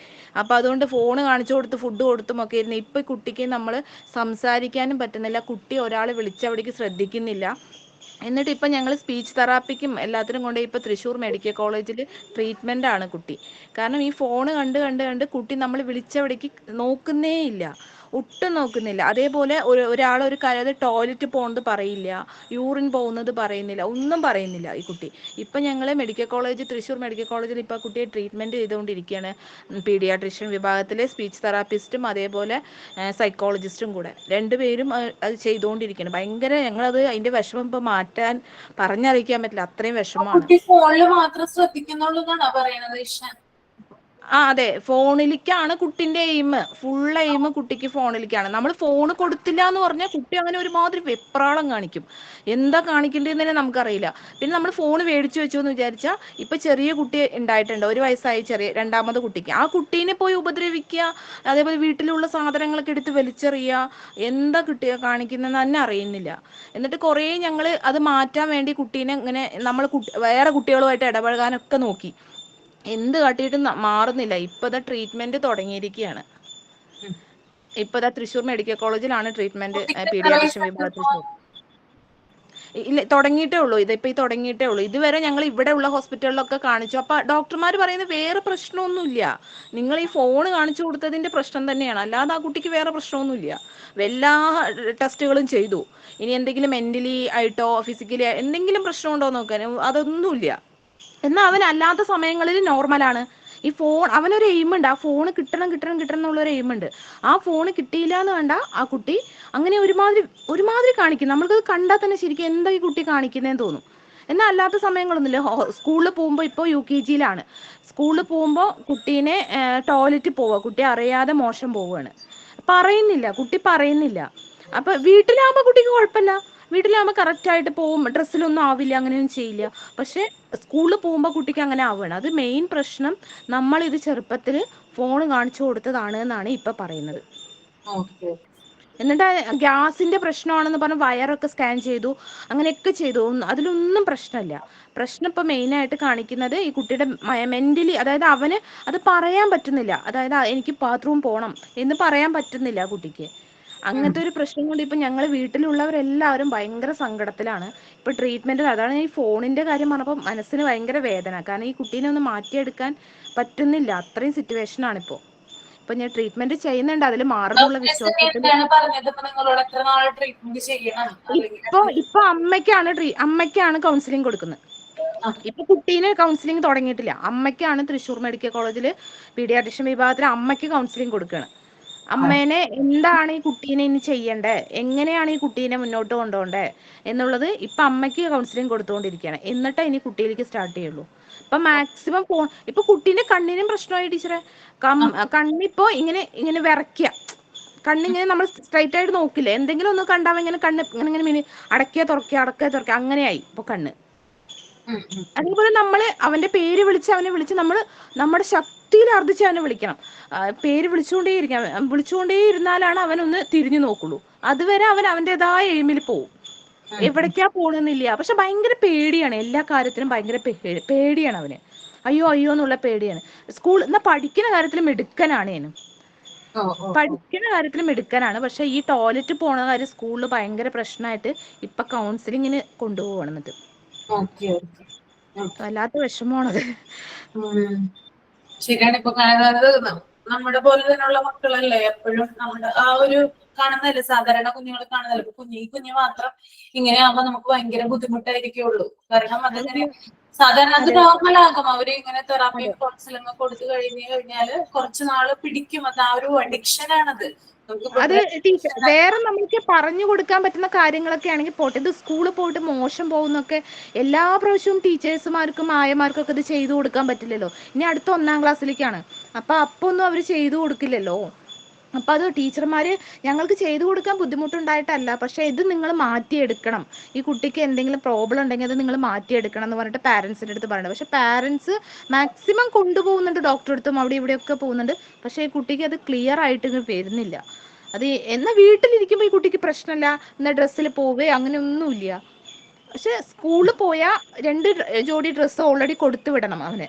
അപ്പൊ അതുകൊണ്ട് ഫോൺ കാണിച്ചു കൊടുത്ത് ഫുഡ് കൊടുത്തും ഒക്കെ ഇരുന്ന് ഇപ്പൊ കുട്ടിക്ക് നമ്മൾ സംസാരിക്കാനും പറ്റുന്നില്ല, കുട്ടി ഒരാൾ വിളിച്ചവിടേക്ക് ശ്രദ്ധിക്കുന്നില്ല. എന്നിട്ട് ഇപ്പം ഞങ്ങൾ സ്പീച്ച് തെറാപ്പിക്കും എല്ലാത്തിനും കൊണ്ട് ഇപ്പോൾ തൃശ്ശൂർ മെഡിക്കൽ കോളേജിൽ ട്രീറ്റ്മെൻ്റ് ആണ് കുട്ടി. കാരണം ഈ ഫോണ് കണ്ട് കുട്ടി നമ്മൾ വിളിച്ചവിടേക്ക് നോക്കുന്നേ ഇല്ല, ഒട്ടും നോക്കുന്നില്ല. അതേപോലെ ഒരാളൊരു കാര്യം ടോയ്ലറ്റ് പോകുന്നത് പറയില്ല, യൂറിൻ പോകുന്നത് പറയുന്നില്ല, ഒന്നും പറയുന്നില്ല ഈ കുട്ടി. ഇപ്പം ഞങ്ങൾ തൃശ്ശൂർ മെഡിക്കൽ കോളേജിൽ ഇപ്പോൾ കുട്ടിയെ ട്രീറ്റ്മെൻറ്റ് ചെയ്തുകൊണ്ടിരിക്കുകയാണ്. പീഡിയാട്രിഷ്യൻ വിഭാഗത്തിലെ സ്പീച്ച് തെറാപ്പിസ്റ്റും അതേപോലെ സൈക്കോളജിസ്റ്റും കൂടെ രണ്ടുപേരും അത് ചെയ്തുകൊണ്ടിരിക്കുകയാണ്. ഭയങ്കര ഞങ്ങളത് അതിൻ്റെ വിഷമം ഇപ്പോൾ മാറ്റാൻ പറഞ്ഞറിയിക്കാൻ പറ്റില്ല, അത്രയും വിഷമമാണ്. കുട്ടി ഫോണിൽ മാത്രം ശ്രദ്ധിക്കുന്നുള്ളൂ എന്നാണോ പറയുന്നത് ഇഷാൻ? അതെ, ഫോണിലേക്കാണ് കുട്ടിന്റെ എയിം, ഫുൾ എയിം കുട്ടിക്ക് ഫോണിലേക്കാണ്. നമ്മൾ ഫോൺ കൊടുത്തില്ല എന്ന് പറഞ്ഞാൽ കുട്ടി അങ്ങനെ ഒരുമാതിരി വെപ്രാളം കാണിക്കും, എന്താ കാണിക്കേണ്ടതെന്ന് തന്നെ നമുക്കറിയില്ല. പിന്നെ നമ്മൾ ഫോൺ മേടിച്ചു വെച്ചു എന്ന് വിചാരിച്ചാൽ ഇപ്പൊ ചെറിയ കുട്ടി ഉണ്ടായിട്ടുണ്ട്, 1 വയസ്സായി ചെറിയ രണ്ടാമത് കുട്ടിക്ക്, ആ കുട്ടീനെ പോയി ഉപദ്രവിക്കുക, അതേപോലെ വീട്ടിലുള്ള സാധനങ്ങളൊക്കെ എടുത്ത് വലിച്ചെറിയുക, എന്താ കുട്ടിയെ കാണിക്കുന്നതെന്ന് തന്നെ അറിയുന്നില്ല. എന്നിട്ട് കുറേ ഞങ്ങൾ അത് മാറ്റാൻ വേണ്ടി കുട്ടീനെ ഇങ്ങനെ നമ്മൾ വേറെ കുട്ടികളുമായിട്ട് ഇടപഴകാനൊക്കെ നോക്കി, എന്ത് കാട്ടിയിട്ടും മാറുന്നില്ല. ഇപ്പതാ ട്രീറ്റ്മെന്റ് തുടങ്ങിയിരിക്കുകയാണ്. ഇപ്പതാ തൃശ്ശൂർ മെഡിക്കൽ കോളേജിലാണ് ട്രീറ്റ്മെന്റ്, പീഡിയാട്രിഷ്യൻ വിഭാഗത്തിൽ. ഇല്ല, തുടങ്ങിയിട്ടേ ഉള്ളൂ, ഇതിപ്പോ തുടങ്ങിയിട്ടേ ഉള്ളൂ. ഇതുവരെ ഞങ്ങൾ ഇവിടെ ഉള്ള ഹോസ്പിറ്റലിലൊക്കെ കാണിച്ചു. അപ്പൊ ഡോക്ടർമാർ പറയുന്നത് വേറെ പ്രശ്നമൊന്നുമില്ല, നിങ്ങൾ ഈ ഫോൺ കാണിച്ചു കൊടുത്തതിന്റെ പ്രശ്നം തന്നെയാണ്, അല്ലാതെ ആ കുട്ടിക്ക് വേറെ പ്രശ്നമൊന്നുമില്ല. എല്ലാ ടെസ്റ്റുകളും ചെയ്തു, ഇനി എന്തെങ്കിലും മെന്റലി ആയിട്ടോ ഫിസിക്കലി എന്തെങ്കിലും പ്രശ്നമുണ്ടോ നോക്കാൻ, അതൊന്നുമില്ല. എന്നാൽ അവൻ അല്ലാത്ത സമയങ്ങളിൽ നോർമലാണ്. ഈ ഫോൺ, അവനൊരു എയിമുണ്ട്, ആ ഫോണ് കിട്ടണം എന്നുള്ളൊരു എയിമുണ്ട്. ആ ഫോണ് കിട്ടിയില്ല എന്ന് വേണ്ട, ആ കുട്ടി അങ്ങനെ ഒരുമാതിരി കാണിക്കും. നമ്മൾക്കത് കണ്ടാൽ തന്നെ ശരിക്കും എന്താ ഈ കുട്ടി കാണിക്കുന്നതെന്ന് തോന്നും. എന്നാൽ അല്ലാത്ത സമയങ്ങളൊന്നുമില്ല. സ്കൂളിൽ പോകുമ്പോൾ, ഇപ്പോൾ UKG സ്കൂളിൽ പോകുമ്പോൾ കുട്ടീനെ ടോയ്ലറ്റിൽ പോവുക, കുട്ടി അറിയാതെ മോശം പോവുകയാണ്, കുട്ടി പറയുന്നില്ല. അപ്പൊ വീട്ടിലാകുമ്പോൾ കുട്ടിക്ക് കുഴപ്പമില്ല, വീട്ടിലാകുമ്പോൾ കറക്റ്റ് ആയിട്ട് പോകും, ഡ്രസ്സിലൊന്നും ആവില്ല, അങ്ങനെയൊന്നും ചെയ്യില്ല. പക്ഷെ സ്കൂളിൽ പോകുമ്പോൾ കുട്ടിക്ക് അങ്ങനെ ആവുകയാണ്. അത് മെയിൻ പ്രശ്നം നമ്മൾ ഇത് ചെറുപ്പത്തിൽ ഫോൺ കാണിച്ചു കൊടുത്തതാണ് എന്നാണ് ഇപ്പൊ പറയുന്നത്. എന്നിട്ട് ഗ്യാസിന്റെ പ്രശ്നമാണെന്ന് പറഞ്ഞ് വയറൊക്കെ സ്കാൻ ചെയ്തു, അങ്ങനെയൊക്കെ ചെയ്തു, അതിലൊന്നും പ്രശ്നമില്ല. പ്രശ്നം ഇപ്പൊ മെയിൻ ആയിട്ട് കാണിക്കുന്നത് ഈ കുട്ടിയുടെ മെന്റലി, അതായത് അവന് അത് പറയാൻ പറ്റുന്നില്ല, അതായത് എനിക്ക് ബാത്റൂം പോകണം എന്ന് പറയാൻ പറ്റുന്നില്ല കുട്ടിക്ക്. അങ്ങനത്തെ ഒരു പ്രശ്നം കൊണ്ട് ഇപ്പൊ ഞങ്ങൾ വീട്ടിലുള്ളവരെല്ലാവരും ഭയങ്കര സങ്കടത്തിലാണ്. ഇപ്പൊ ട്രീറ്റ്മെന്റ്, അതാണ് ഈ ഫോണിന്റെ കാര്യം പറഞ്ഞപ്പോൾ മനസ്സിന് ഭയങ്കര വേദന. കാരണം ഈ കുട്ടീനെ ഒന്ന് മാറ്റിയെടുക്കാൻ പറ്റുന്നില്ല, അത്രയും സിറ്റുവേഷൻ ആണ് ഇപ്പോ. ഇപ്പൊ ഞാൻ ട്രീറ്റ്മെന്റ് ചെയ്യുന്നുണ്ട്, അതിൽ മാറുന്നുള്ള വിശ്വാസത്തിൽ. ഇപ്പൊ അമ്മയ്ക്കാണ് കൗൺസിലിംഗ് കൊടുക്കുന്നത്. ഇപ്പൊ കുട്ടീനെ കൗൺസിലിംഗ് തുടങ്ങിയിട്ടില്ല, അമ്മയ്ക്കാണ് തൃശ്ശൂർ മെഡിക്കൽ കോളേജില് പീഡിയാട്രിഷ്യൻ വിഭാഗത്തിൽ അമ്മയ്ക്ക് കൗൺസിലിംഗ് കൊടുക്കുകയാണ്. അമ്മേനെ എന്താണ് ഈ കുട്ടീനെ ഇനി ചെയ്യണ്ടേ, എങ്ങനെയാണ് ഈ കുട്ടീനെ മുന്നോട്ട് കൊണ്ടുപോകണ്ടേ എന്നുള്ളത് ഇപ്പൊ അമ്മയ്ക്ക് കൗൺസിലിംഗ് കൊടുത്തുകൊണ്ടിരിക്കുകയാണ്. എന്നിട്ടേ ഇനി കുട്ടിയിലേക്ക് സ്റ്റാർട്ട് ചെയ്യുള്ളൂ. ഇപ്പൊ മാക്സിമം ഫോൺ, ഇപ്പൊ കുട്ടീന്റെ കണ്ണിനും പ്രശ്നമായി ടീച്ചറെ. കണ്ണിപ്പോ ഇങ്ങനെ വിറയ്ക്കുക, കണ്ണിങ്ങനെ നമ്മൾ സ്ട്രൈറ്റ് ആയിട്ട് നോക്കില്ലേ, എന്തെങ്കിലും ഒന്ന് കണ്ടാവും ഇങ്ങനെ കണ്ണ് ഇങ്ങനെ അടക്കിയ തുറക്കുക അങ്ങനെയായി ഇപ്പൊ കണ്ണ്. അതേപോലെ നമ്മള് അവന്റെ പേര് അവനെ വിളിച്ച് നമ്മുടെ ശക്തിയിൽ അർദ്ധിച്ച് അവനെ വിളിക്കണം. പേര് വിളിച്ചുകൊണ്ടേ ഇരുന്നാലാണ് അവനൊന്ന് തിരിഞ്ഞു നോക്കുള്ളൂ. അതുവരെ അവൻ്റെതായ എയിമിൽ പോവും, എവിടേക്കാ പോണെന്നില്ല. പക്ഷെ ഭയങ്കര പേടിയാണ്, എല്ലാ കാര്യത്തിനും ഭയങ്കര പേടിയാണ് അവന്. അയ്യോ എന്നുള്ള പേടിയാണ്. പഠിക്കുന്ന കാര്യത്തിൽ മിടുക്കനാണ്, പക്ഷെ ഈ ടോയ്ലറ്റ് പോണ കാര്യം സ്കൂളിൽ ഭയങ്കര പ്രശ്നമായിട്ട് ഇപ്പൊ കൗൺസിലിങ്ങിന് കൊണ്ടുപോകണം. എന്നിട്ട് വല്ലാത്ത വിഷമമാണത്. ശരിയാണ്. ഇപ്പൊ നമ്മുടെ പോലെ തന്നെയുള്ള മക്കളല്ലേ എപ്പോഴും നമ്മുടെ ആ ഒരു കാണുന്നതല്ലേ, സാധാരണ കുഞ്ഞുങ്ങൾ കാണുന്നതല്ലേ. ഇപ്പൊ കുഞ്ഞു മാത്രം ഇങ്ങനെയാകുമ്പോ നമുക്ക് ഭയങ്കര ബുദ്ധിമുട്ടായിരിക്കുള്ളൂ. കാരണം അതിങ്ങനെ സാധാരണ അത് നോർമലാകും. അവര് ഇങ്ങനെ തെറാപ്പിയും കൗൺസിലിംഗ് കൊടുത്തു കഴിഞ്ഞാല് കുറച്ചു നാള് പിടിക്കും. അത് ആ ഒരു അഡിക്ഷൻ ആണത്. അത് ടീച്ചർ വേറെ നമുക്ക് പറഞ്ഞു കൊടുക്കാൻ പറ്റുന്ന കാര്യങ്ങളൊക്കെ ആണെങ്കിൽ പോട്ടെ, ഇത് സ്കൂളിൽ പോയിട്ട് മോശം പോകുന്നൊക്കെ എല്ലാ പ്രാവശ്യവും ടീച്ചേഴ്സുമാർക്കും ആയമാർക്കും ഒക്കെ ഇത് ചെയ്തു കൊടുക്കാൻ പറ്റില്ലല്ലോ. ഇനി അടുത്ത 1-ാം ക്ലാസ്സിലേക്കാണ്, അപ്പൊ ഒന്നും അവര് ചെയ്തു കൊടുക്കില്ലല്ലോ. അപ്പൊ അത് ടീച്ചർമാര് ഞങ്ങൾക്ക് ചെയ്തു കൊടുക്കാൻ ബുദ്ധിമുട്ടുണ്ടായിട്ടല്ല, പക്ഷെ ഇത് നിങ്ങൾ മാറ്റിയെടുക്കണം, ഈ കുട്ടിക്ക് എന്തെങ്കിലും പ്രോബ്ലം ഉണ്ടെങ്കിൽ അത് നിങ്ങൾ മാറ്റിയെടുക്കണം എന്ന് പറഞ്ഞിട്ട് പാരന്റ്സിന്റെ അടുത്ത് പറയുന്നത്. പക്ഷെ പാരന്റ്സ് മാക്സിമം കൊണ്ടുപോകുന്നുണ്ട്, ഡോക്ടറെ അടുത്തും അവിടെ ഇവിടെയൊക്കെ പോകുന്നുണ്ട്. പക്ഷെ ഈ കുട്ടിക്ക് അത് ക്ലിയർ ആയിട്ട് വരുന്നില്ല. അത് എന്നാ വീട്ടിലിരിക്കുമ്പോൾ ഈ കുട്ടിക്ക് പ്രശ്നമില്ല, എന്നാ ഡ്രസ്സിൽ പോവേ അങ്ങനെയൊന്നുമില്ല. പക്ഷെ സ്കൂളിൽ പോയാൽ 2 ജോഡി ഡ്രസ്സ് ഓൾറെഡി കൊടുത്തു വിടണം അവന്.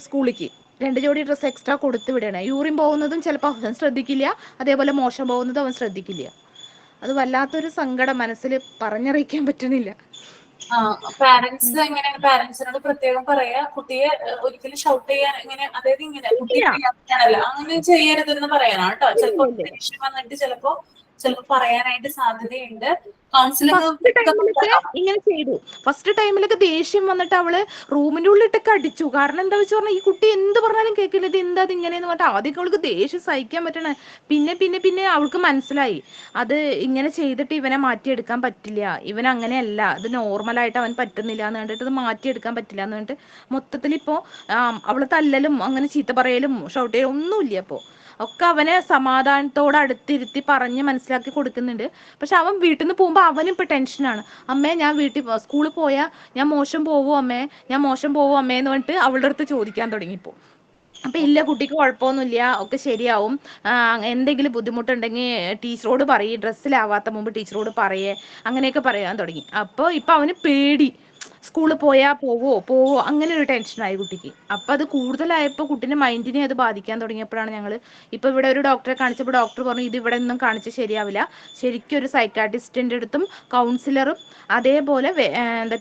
സ്കൂളിലേക്ക് 2 ജോഡി ഡ്രസ്സ് എക്സ്ട്രാ കൊടുത്തു വിടണം. യൂറിൻ പോകുന്നതും ചിലപ്പോൾ അവൻ ശ്രദ്ധിക്കില്ല, അതേപോലെ മോശം പോകുന്നതും അവൻ ശ്രദ്ധിക്കില്ല. അത് വല്ലാത്തൊരു സങ്കടം മനസ്സിൽ പറഞ്ഞറിയിക്കാൻ പറ്റുന്നില്ല. പാരന്റ്സ് എങ്ങനെയാണ്? പാരന്റ്സിനോട് പ്രത്യേകം പറയാ കുട്ടിയെ ഒരിക്കലും ഷൗട്ട് ചെയ്യാൻ ഇങ്ങനെ, അതായത് ഇങ്ങനെ കുട്ടിയെ ചെയ്യാനല്ല അങ്ങനെ ചെയ്യരുതെന്ന് പറയാനാ കേട്ടോ. ചിലപ്പോ ദേഷ്യം വന്നിട്ട് ചിലപ്പോ പറയാനായിട്ട് സാധ്യതയുണ്ട്. ഇങ്ങനെ ചെയ്തു. ഫസ്റ്റ് ടൈമിലൊക്കെ ദേഷ്യം വന്നിട്ട് അവള് റൂമിന്റെ ഉള്ളിട്ടൊക്കെ അടിച്ചു. കാരണം എന്താ വെച്ച് പറഞ്ഞാൽ ഈ കുട്ടി എന്ത് പറഞ്ഞാലും കേൾക്കില്ല, ഇത് എന്താ ഇങ്ങനെയെന്ന് പറഞ്ഞിട്ട് ആദ്യം അവൾക്ക് ദേഷ്യം സഹിക്കാൻ പറ്റണേ. പിന്നെ അവൾക്ക് മനസ്സിലായി അത് ഇങ്ങനെ ചെയ്തിട്ട് ഇവനെ മാറ്റിയെടുക്കാൻ പറ്റില്ല, ഇവൻ അങ്ങനെയല്ല, ഇത് നോർമലായിട്ട് അവൻ പറ്റുന്നില്ല എന്ന് കണ്ടിട്ട് ഇത് മാറ്റിയെടുക്കാൻ പറ്റില്ല എന്ന് പറഞ്ഞിട്ട് മൊത്തത്തിൽ ഇപ്പോ അവള് തല്ലലും അങ്ങനെ ചീത്ത പറയലും ഷൗട്ട് ചെയ്യലും ഒന്നുമില്ല. അപ്പോ ഒക്കെ അവനെ സമാധാനത്തോടെ അടുത്തിരുത്തി പറഞ്ഞ് മനസ്സിലാക്കി കൊടുക്കുന്നുണ്ട്. പക്ഷെ അവൻ വീട്ടിൽ നിന്ന് പോകുമ്പോൾ അവനും ഇപ്പൊ ടെൻഷനാണ്. അമ്മേ ഞാൻ സ്കൂളിൽ പോയാൽ ഞാൻ മോശം പോവോ അമ്മേ, ഞാൻ മോശം പോവോ അമ്മേ എന്ന് പറഞ്ഞിട്ട് അവളുടെ അടുത്ത് ചോദിക്കാൻ തുടങ്ങിപ്പോ. അപ്പൊ ഇല്ല, കുട്ടിക്ക് കുഴപ്പമൊന്നുമില്ല, ഒക്കെ ശരിയാവും, എന്തെങ്കിലും ബുദ്ധിമുട്ടുണ്ടെങ്കിൽ ടീച്ചറോട് പറയേ, ഡ്രസ്സിലാവാത്ത മുമ്പ് ടീച്ചറോട് പറയേ, അങ്ങനെയൊക്കെ പറയാൻ തുടങ്ങി. അപ്പോൾ ഇപ്പൊ അവന് പേടി, സ്കൂളിൽ പോവോ അങ്ങനെ ഒരു ടെൻഷനായി കുട്ടിക്ക്. അപ്പൊ അത് കൂടുതലായപ്പോൾ കുട്ടീൻ്റെ മൈൻഡിനെ അത് ബാധിക്കാൻ തുടങ്ങിയപ്പോഴാണ് ഞങ്ങൾ ഇപ്പൊ ഇവിടെ ഒരു ഡോക്ടറെ കാണിച്ചപ്പോൾ ഡോക്ടർ പറഞ്ഞു ഇത് ഇവിടെ ഒന്നും കാണിച്ച് ശരിയാവില്ല, ശരിക്കും ഒരു സൈക്കാട്രിസ്റ്റിന്റെ അടുത്തും കൗൺസിലറും അതേപോലെ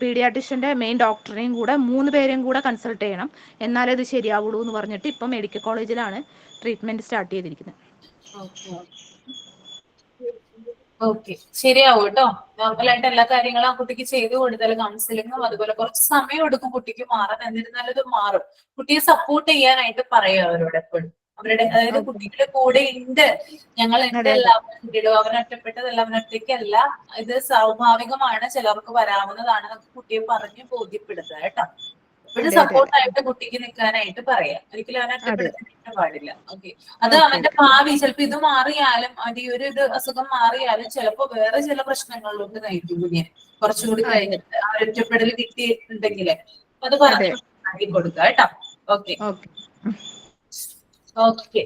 പീഡിയാട്രിഷ്യന്റെ മെയിൻ ഡോക്ടറെയും കൂടെ 3 പേരെയും കൂടെ കൺസൾട്ട് ചെയ്യണം, എന്നാലേ ഇത് ശരിയാവുള്ളൂ എന്ന് പറഞ്ഞിട്ട് ഇപ്പൊ മെഡിക്കൽ കോളേജിലാണ് ട്രീറ്റ്മെന്റ് സ്റ്റാർട്ട് ചെയ്തിരിക്കുന്നത്. ഓക്കെ, ശരിയാവും കേട്ടോ. നോർമലായിട്ട് എല്ലാ കാര്യങ്ങളും ആ കുട്ടിക്ക് ചെയ്തു കൊടുത്താൽ കൗൺസിലിങ്ങും അതുപോലെ കുറച്ച് സമയം എടുക്കും കുട്ടിക്ക് മാറാൻ. എന്നിരുന്നാലും ഇത് മാറും. കുട്ടിയെ സപ്പോർട്ട് ചെയ്യാനായിട്ട് പറയും അവരോട് എപ്പോഴും. അവരുടെ അതായത് കുട്ടിയുടെ കൂടെ ഉണ്ട്, ഞങ്ങൾ ഉണ്ട്, എല്ലാവരും ഇടും, അവൻ ഒറ്റപ്പെട്ടതല്ല, അവൻ ഒറ്റയ്ക്കല്ല, ഇത് സ്വാഭാവികമാണ്, ചിലർക്ക് വരാവുന്നതാണ്, കുട്ടിയെ പറഞ്ഞ് ബോധ്യപ്പെടുത്തുക കേട്ടോ. എപ്പോഴും സപ്പോർട്ടായിട്ട് കുട്ടിക്ക് നിൽക്കാനായിട്ട് പറയാം. ഒരിക്കലും അവനെ ഒറ്റപ്പെടുത്താൻ പാടില്ല. ഓക്കെ, അത് അവന്റെ ഭാവി ചിലപ്പോ ഇത് മാറിയാലും അവന്റെ ഈ ഒരു അസുഖം മാറിയാലും ചിലപ്പോ വേറെ ചില പ്രശ്നങ്ങളിലോട്ട് നയിക്കും കുഞ്ഞിനെ കുറച്ചുകൂടി കഴിഞ്ഞിട്ട്. ആ ഒറ്റപ്പെടൽ കിട്ടിയിട്ടുണ്ടെങ്കിലേ അത് പറഞ്ഞു കൊടുക്കുക കേട്ടോ. Okay okay.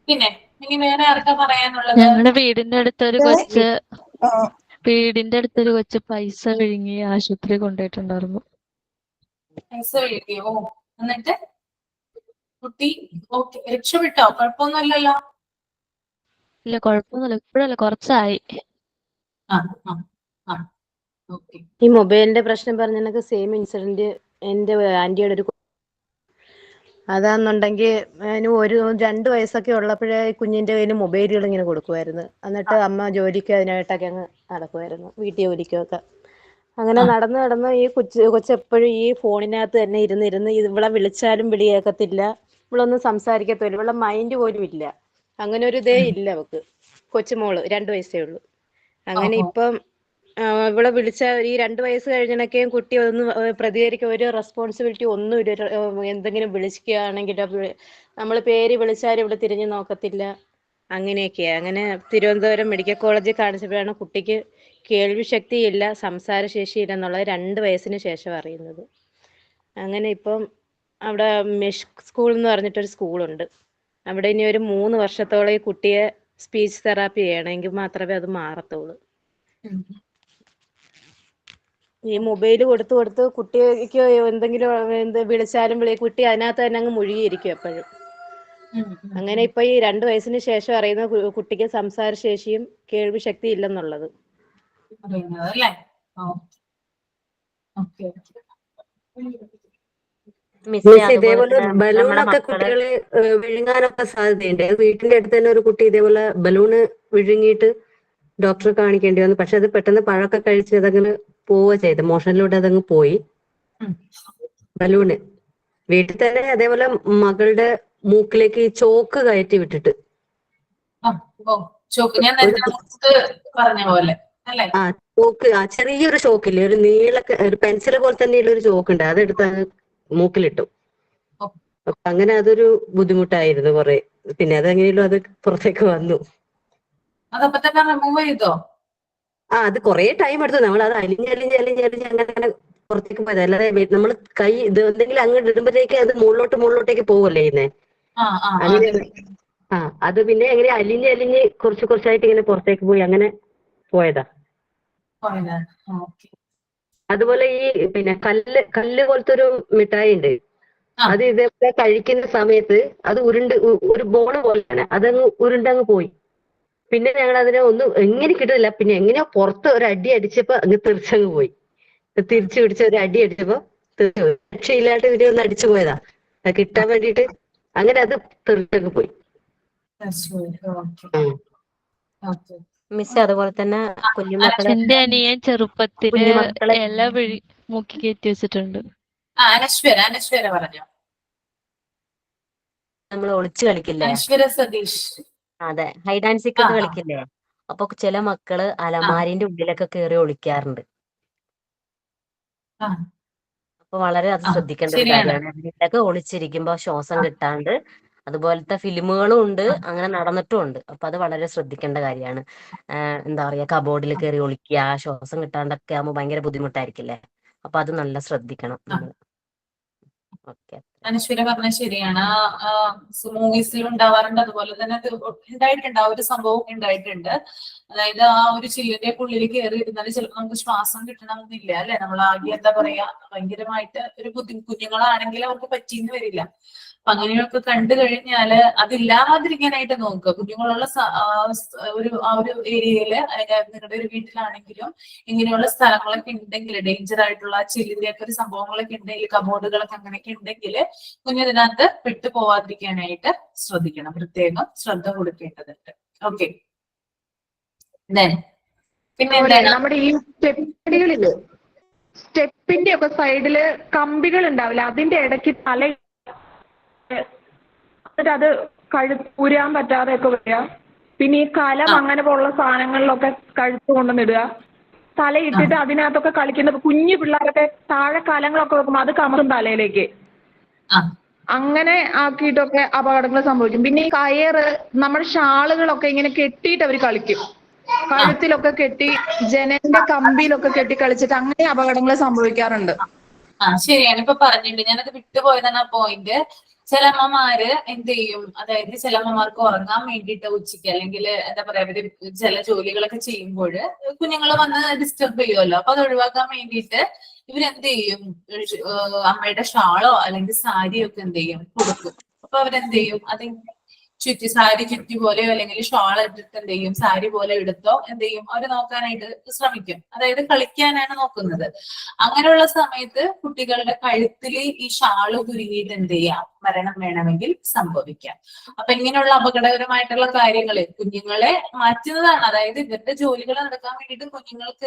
പിന്നെ ഇനി വേറെ ആർക്കാ പറയാനുള്ളത്? ഞങ്ങളുടെ വീടിന്റെ അടുത്തൊരു കൊച്ച് പൈസ വിഴുങ്ങി ആശുപത്രി കൊണ്ടുപോയിട്ടുണ്ടായിരുന്നു. പൈസ വിളിക്കോ? എന്നിട്ട് കുട്ടി ഓക്കെ രക്ഷപ്പെട്ടോ? കുഴപ്പമൊന്നുമില്ലല്ലോ? ഇല്ല, കുഴപ്പമൊന്നുമില്ല, ഇപ്പോഴല്ല, കുറച്ചായി. ഈ മൊബൈലിന്റെ പ്രശ്നം പറഞ്ഞ സെയിം ഇൻസിഡന്റ് എന്റെ ആന്റിയുടെ ഒരു അതാന്നുണ്ടെങ്കിൽ അതിന് 2 വയസ്സൊക്കെ ഉള്ളപ്പോഴേ കുഞ്ഞിന്റെ കയ്യിൽ മൊബൈലുകൾ ഇങ്ങനെ കൊടുക്കുമായിരുന്നു. എന്നിട്ട് അമ്മ ജോലിക്ക് അതിനായിട്ടൊക്കെ അങ്ങ് നടക്കുമായിരുന്നു, വീട്ടു ജോലിക്കൊക്കെ. അങ്ങനെ നടന്ന് ഈ കൊച്ചെപ്പോഴും ഈ ഫോണിനകത്ത് തന്നെ ഇരുന്ന് ഇവളെ വിളിച്ചാലും വിളി കേൾക്കത്തില്ല, ഇവളൊന്നും സംസാരിക്കത്തില്ല, ഇവളെ മൈൻഡ് പോലും ഇല്ല. അങ്ങനെ ഒരു ഇതേ ഇല്ല അവക്ക്. കൊച്ചുമോള് 2 വയസ്സേ ഉള്ളൂ. അങ്ങനെ ഇപ്പം ഇവിടെ വിളിച്ച ഈ 2 വയസ്സ് കഴിഞ്ഞൊക്കെയും കുട്ടി ഒന്നും പ്രതികരിക്കുക, ഒരു റെസ്പോൺസിബിലിറ്റി ഒന്നും ഇല്ല. എന്തെങ്കിലും വിളിക്കുകയാണെങ്കിൽ നമ്മൾ പേര് വിളിച്ചാലും ഇവിടെ തിരിഞ്ഞു നോക്കത്തില്ല, അങ്ങനെയൊക്കെയാ. അങ്ങനെ തിരുവനന്തപുരം മെഡിക്കൽ കോളേജിൽ കാണിച്ചപ്പോഴാണ് കുട്ടിക്ക് കേൾവി ശക്തിയില്ല, സംസാരശേഷിയില്ല എന്നുള്ളത് 2 വയസ്സിന് ശേഷം അറിയുന്നത്. അങ്ങനെ ഇപ്പം അവിടെ മെഷ് സ്കൂൾ എന്ന് പറഞ്ഞിട്ടൊരു സ്കൂളുണ്ട്, അവിടെ ഇനി ഒരു 3 വർഷത്തോളം ഈ കുട്ടിയെ സ്പീച്ച് തെറാപ്പി ചെയ്യണമെങ്കിൽ മാത്രമേ അത് മാറത്തുള്ളൂ. ഈ മൊബൈൽ കൊടുത്ത് കുട്ടിക്ക് എന്തെങ്കിലും വിളിച്ചാലും കുട്ടി അതിനകത്ത് തന്നെ അങ്ങ് മുഴുകിയിരിക്കും എപ്പോഴും. അങ്ങനെ ഇപ്പൊ ഈ 2 വയസ്സിന് ശേഷം അറിയുന്ന കുട്ടിക്ക് സംസാരശേഷിയും കേൾവി ശക്തി ഇല്ലെന്നുള്ളത്. ഇതേപോലെ ബലൂണൊക്കെ കുട്ടികള് വിഴുങ്ങാനൊക്കെ സാധ്യതയുണ്ട്. വീട്ടിന്റെ അടുത്ത് തന്നെ ഒരു കുട്ടി ഇതേപോലെ ബലൂണ് വിഴുങ്ങിയിട്ട് ഡോക്ടറെ കാണിക്കേണ്ടി വന്നു. പക്ഷെ അത് പെട്ടെന്ന് പഴമൊക്കെ കഴിച്ച് അതങ്ങനെ പോവുക ചെയ്ത്, മോഷനിലൂടെ അതങ്ങ് പോയി. ബലൂണ് വീട്ടിൽ തന്നെ അതേപോലെ മകളുടെ മൂക്കിലേക്ക് ഈ ചോക്ക് കയറ്റി വിട്ടിട്ട്, ചോക്ക് ചെറിയൊരു ചോക്കില്ലേ, ഒരു നീള ഒരു പെൻസിൽ പോലെ തന്നെയുള്ള ഒരു ചോക്കുണ്ട്, അതെടുത്ത് മൂക്കിലിട്ടു. അപ്പൊ അങ്ങനെ അതൊരു ബുദ്ധിമുട്ടായിരുന്നു കുറെ. പിന്നെ അതെങ്ങനെയല്ലോ അത് പുറത്തേക്ക് വന്നു. അതപ്പൊ തന്നെ റിമൂവ് ചെയ്തോ? അത് കുറെ ടൈം എടുത്തു. നമ്മൾ അത് അലിഞ്ഞ് അങ്ങനെ പുറത്തേക്ക് പോയത്. അല്ലാതെ നമ്മൾ കൈ ഇത് എന്തെങ്കിലും അങ്ങോട്ട് ഇടുമ്പോഴത്തേക്ക് അത് മുകളിലോട്ടേക്ക് പോവല്ലേ ചെയ്യുന്നേ. അങ്ങനെ അത് പിന്നെ എങ്ങനെ അലിഞ്ഞ് കുറച്ചായിട്ട് ഇങ്ങനെ പുറത്തേക്ക് പോയി അങ്ങനെ പോയതാ. അതുപോലെ ഈ പിന്നെ കല്ല് പോലത്തെ ഒരു മിഠായി ഉണ്ട്. അത് ഇതേപോലെ കഴിക്കുന്ന സമയത്ത് അത് ഒരു ബോള് പോലെയാണ്, അതങ്ങ് ഉരുണ്ടങ്ങ് പോയി. പിന്നെ ഞങ്ങൾ അതിനെ ഒന്നും എങ്ങനെ കിട്ടുന്നില്ല. പിന്നെ എങ്ങനെയോ പുറത്ത് ഒരു അടി അടിച്ചപ്പോ അങ്ങ് തെറിച്ചങ്ങ് പോയി. തിരിച്ചു പിടിച്ച ഒരു അടി അടിച്ചപ്പോ രക്ഷയില്ലാണ്ട് ഇവരെ ഒന്ന് അടിച്ചു പോയതാ അത് കിട്ടാൻ വേണ്ടിയിട്ട്. അങ്ങനെ അത് തെറിച്ചങ്ങ് പോയി. മിസ് അതുപോലെ തന്നെ എന്റെ അനിയൻ ചെറുപ്പത്തില് ഇല മൂക്കി കയറ്റി വെച്ചിട്ടുണ്ട്. അനശ്വര പറഞ്ഞോ. നമ്മൾ ഒളിച്ചു കളിക്കില്ലേ, അനശ്വര സതീഷ്. അതെ, ഹൈഡ് ആൻഡ് സീക്ക് ഒക്കെ കളിക്കില്ലേ. അപ്പൊ ചില മക്കള് അലമാരിന്റെ ഉള്ളിലൊക്കെ കയറി ഒളിക്കാറുണ്ട്. അപ്പൊ വളരെ അത് ശ്രദ്ധിക്കേണ്ട ഒരു കാര്യമാണ്. അതിലൊക്കെ ഒളിച്ചിരിക്കുമ്പോ ശ്വാസം കിട്ടാണ്ട് അതുപോലത്തെ ഫിലിമുകളും ഉണ്ട്, അങ്ങനെ നടന്നിട്ടും ഉണ്ട്. അപ്പൊ അത് വളരെ ശ്രദ്ധിക്കേണ്ട കാര്യമാണ്. എന്താ പറയാ, കബോർഡിൽ കയറി ഒളിക്കുക, ശ്വാസം കിട്ടാണ്ടൊക്കെ ആകുമ്പോൾ ഭയങ്കര ബുദ്ധിമുട്ടായിരിക്കില്ലേ. അപ്പൊ അത് നല്ല ശ്രദ്ധിക്കണം നമ്മൾ. ഓക്കെ, അനശ്വര പറഞ്ഞ ശരിയാണ്. മൂവീസിൽ ഉണ്ടാവാറുണ്ട്. അതുപോലെ തന്നെ ഉണ്ടായിട്ടുണ്ട്, ആ ഒരു സംഭവം ഉണ്ടായിട്ടുണ്ട്. അതായത് ആ ഒരു ചില്ലിന്റെ ഉള്ളിൽ കയറി ഇരുന്നാൽ ചിലപ്പോൾ നമുക്ക് ശ്വാസം കിട്ടണമെന്നില്ല അല്ലെ. നമ്മൾ ആകെ എന്താ പറയാ, ഭയങ്കരമായിട്ട് ഒരു കുഞ്ഞുങ്ങളാണെങ്കിൽ അവർക്ക് പറ്റിയെന്ന് വരില്ല. അപ്പൊ അങ്ങനെയൊക്കെ കണ്ടു കഴിഞ്ഞാല് അതില്ലാതിരിക്കാനായിട്ട് നോക്കുക. കുഞ്ഞുങ്ങളുള്ള ആ ഒരു ഏരിയയില്, അല്ലെങ്കിൽ നിങ്ങളുടെ ഒരു വീട്ടിലാണെങ്കിലും ഇങ്ങനെയുള്ള സ്ഥലങ്ങളൊക്കെ ഉണ്ടെങ്കിൽ, ഡേഞ്ചർ ആയിട്ടുള്ള ചില്ലിന്റെ ഒക്കെ ഒരു സംഭവങ്ങളൊക്കെ ഉണ്ടെങ്കിൽ, കബോർഡുകളൊക്കെ അങ്ങനെയൊക്കെ ഉണ്ടെങ്കിൽ കുഞ്ഞിതിനകത്ത് വിട്ടു പോവാതിരിക്കാനായിട്ട് ശ്രദ്ധിക്കണം. പ്രത്യേകം ശ്രദ്ധ കൊടുക്കേണ്ടതുണ്ട്. ഓക്കെ, പിന്നെ നമ്മുടെ ഈ സ്റ്റെപ്പടികളില്, സ്റ്റെപ്പിന്റെ ഒക്കെ സൈഡില് കമ്പികൾ ഉണ്ടാവില്ല, അതിന്റെ ഇടയ്ക്ക് തല എന്നിട്ട് അത് ഊരാൻ പറ്റാതെ ഒക്കെ വരിക. പിന്നെ ഈ കലം അങ്ങനെ പോലുള്ള സാധനങ്ങളിലൊക്കെ കഴുത്ത് കൊണ്ടുവന്നിടുക. തലയിട്ടിട്ട് അതിനകത്തൊക്കെ കളിക്കുന്ന കുഞ്ഞു പിള്ളേരൊക്കെ താഴെ കലങ്ങളൊക്കെ വെക്കുമ്പോൾ അത് കമത്തും തലയിലേക്ക്. അങ്ങനെ ആക്കിയിട്ടൊക്കെ അപകടങ്ങൾ സംഭവിക്കും. പിന്നെ ഈ കയറ്, നമ്മുടെ ഷാളുകളൊക്കെ ഇങ്ങനെ കെട്ടിയിട്ട് അവർ കളിക്കും. കഴുത്തിലൊക്കെ കെട്ടി, ജനലിന്റെ കമ്പിയിലൊക്കെ കെട്ടി കളിച്ചിട്ട് അങ്ങനെ അപകടങ്ങൾ സംഭവിക്കാറുണ്ട്. ശരിയാണ്. ഇപ്പൊ പറഞ്ഞിട്ടുണ്ട്, ഞാനത് വിട്ടുപോയതാണ് ആ പോയിന്റ്. ചില അമ്മമാര് എന്ത് ചെയ്യും, അതായത് ചില അമ്മമാർക്ക് ഉറങ്ങാൻ വേണ്ടിയിട്ട് ഉച്ചയ്ക്ക്, അല്ലെങ്കിൽ എന്താ പറയാ, അവര് ചില ജോലികളൊക്കെ ചെയ്യുമ്പോൾ കുഞ്ഞുങ്ങൾ വന്ന് ഡിസ്റ്റർബ് ചെയ്യുമല്ലോ. അപ്പൊ അത് ഒഴിവാക്കാൻ വേണ്ടിയിട്ട് ഇവരെന്ത് ചെയ്യും, അമ്മയുടെ ഷാളോ അല്ലെങ്കിൽ സാരിയോ ഒക്കെ എന്ത് ചെയ്യും, കൊടുക്കും. അപ്പൊ അവരെന്ത് ചെയ്യും, അത് സാരി ചുറ്റി പോലെയോ അല്ലെങ്കിൽ ഷാൾ ഇട്ടിട്ട് എന്ത് ചെയ്യും, സാരി പോലെ എടുത്തോ എന്ത് ചെയ്യും, അവര് നോക്കാനായിട്ട് ശ്രമിക്കും. അതായത് കളിക്കാനാണ് നോക്കുന്നത്. അങ്ങനെയുള്ള സമയത്ത് കുട്ടികളുടെ കഴുത്തിൽ ഈ ഷാള് കുരുങ്ങിയിട്ട് എന്ത് ചെയ്യാം, മരണം വേണമെങ്കിൽ സംഭവിക്കാം. അപ്പൊ ഇങ്ങനെയുള്ള അപകടകരമായിട്ടുള്ള കാര്യങ്ങൾ കുഞ്ഞുങ്ങളെ മാറ്റുന്നതാണ്. അതായത് ഇവരുടെ ജോലികൾ നടക്കാൻ വേണ്ടിയിട്ട്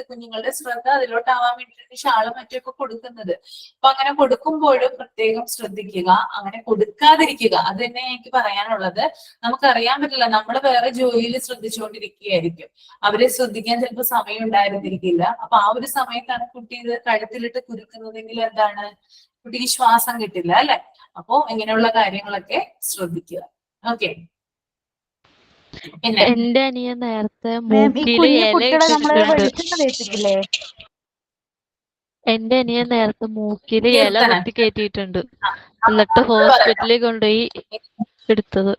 കുഞ്ഞുങ്ങളുടെ ശ്രദ്ധ അതിലോട്ടാവാൻ വേണ്ടിയിട്ട് ഷാളും മറ്റൊക്കെ കൊടുക്കുന്നത്. അപ്പൊ അങ്ങനെ കൊടുക്കുമ്പോഴും പ്രത്യേകം ശ്രദ്ധിക്കുക, അങ്ങനെ കൊടുക്കാതിരിക്കുക. അത് തന്നെ എനിക്ക് പറയാനുള്ളത്. നമുക്കറിയാൻ പറ്റില്ല, നമ്മൾ വേറെ ജോലിയിൽ ശ്രദ്ധിച്ചുകൊണ്ടിരിക്കുകയായിരിക്കും. അവരെ ശ്രദ്ധിക്കാൻ ചിലപ്പോൾ സമയം ഉണ്ടായിരുന്നിരിക്കില്ല. അപ്പൊ ആ ഒരു സമയത്താണ് കുട്ടി ഇത് കഴുത്തിലിട്ട് കുരുക്കുന്നതെങ്കിൽ എന്താണ്, കുട്ടിക്ക് ശ്വാസം കിട്ടില്ല അല്ലെ. അപ്പോ ഇങ്ങനെയുള്ള കാര്യങ്ങളൊക്കെ ശ്രദ്ധിക്കുക. ഓക്കെ, പിന്നെ എന്റെ അനിയൻ നേരത്തെ മൂക്കില് ഇല ഇട്ടിട്ടുണ്ട്. എന്റെ അനിയൻ നേരത്തെ മൂക്കില് ഇല കുത്തി കയറ്റിയിട്ടുണ്ട്. എന്നിട്ട് ഹോസ്പിറ്റലിൽ കൊണ്ടുപോയി എടുത്തത്.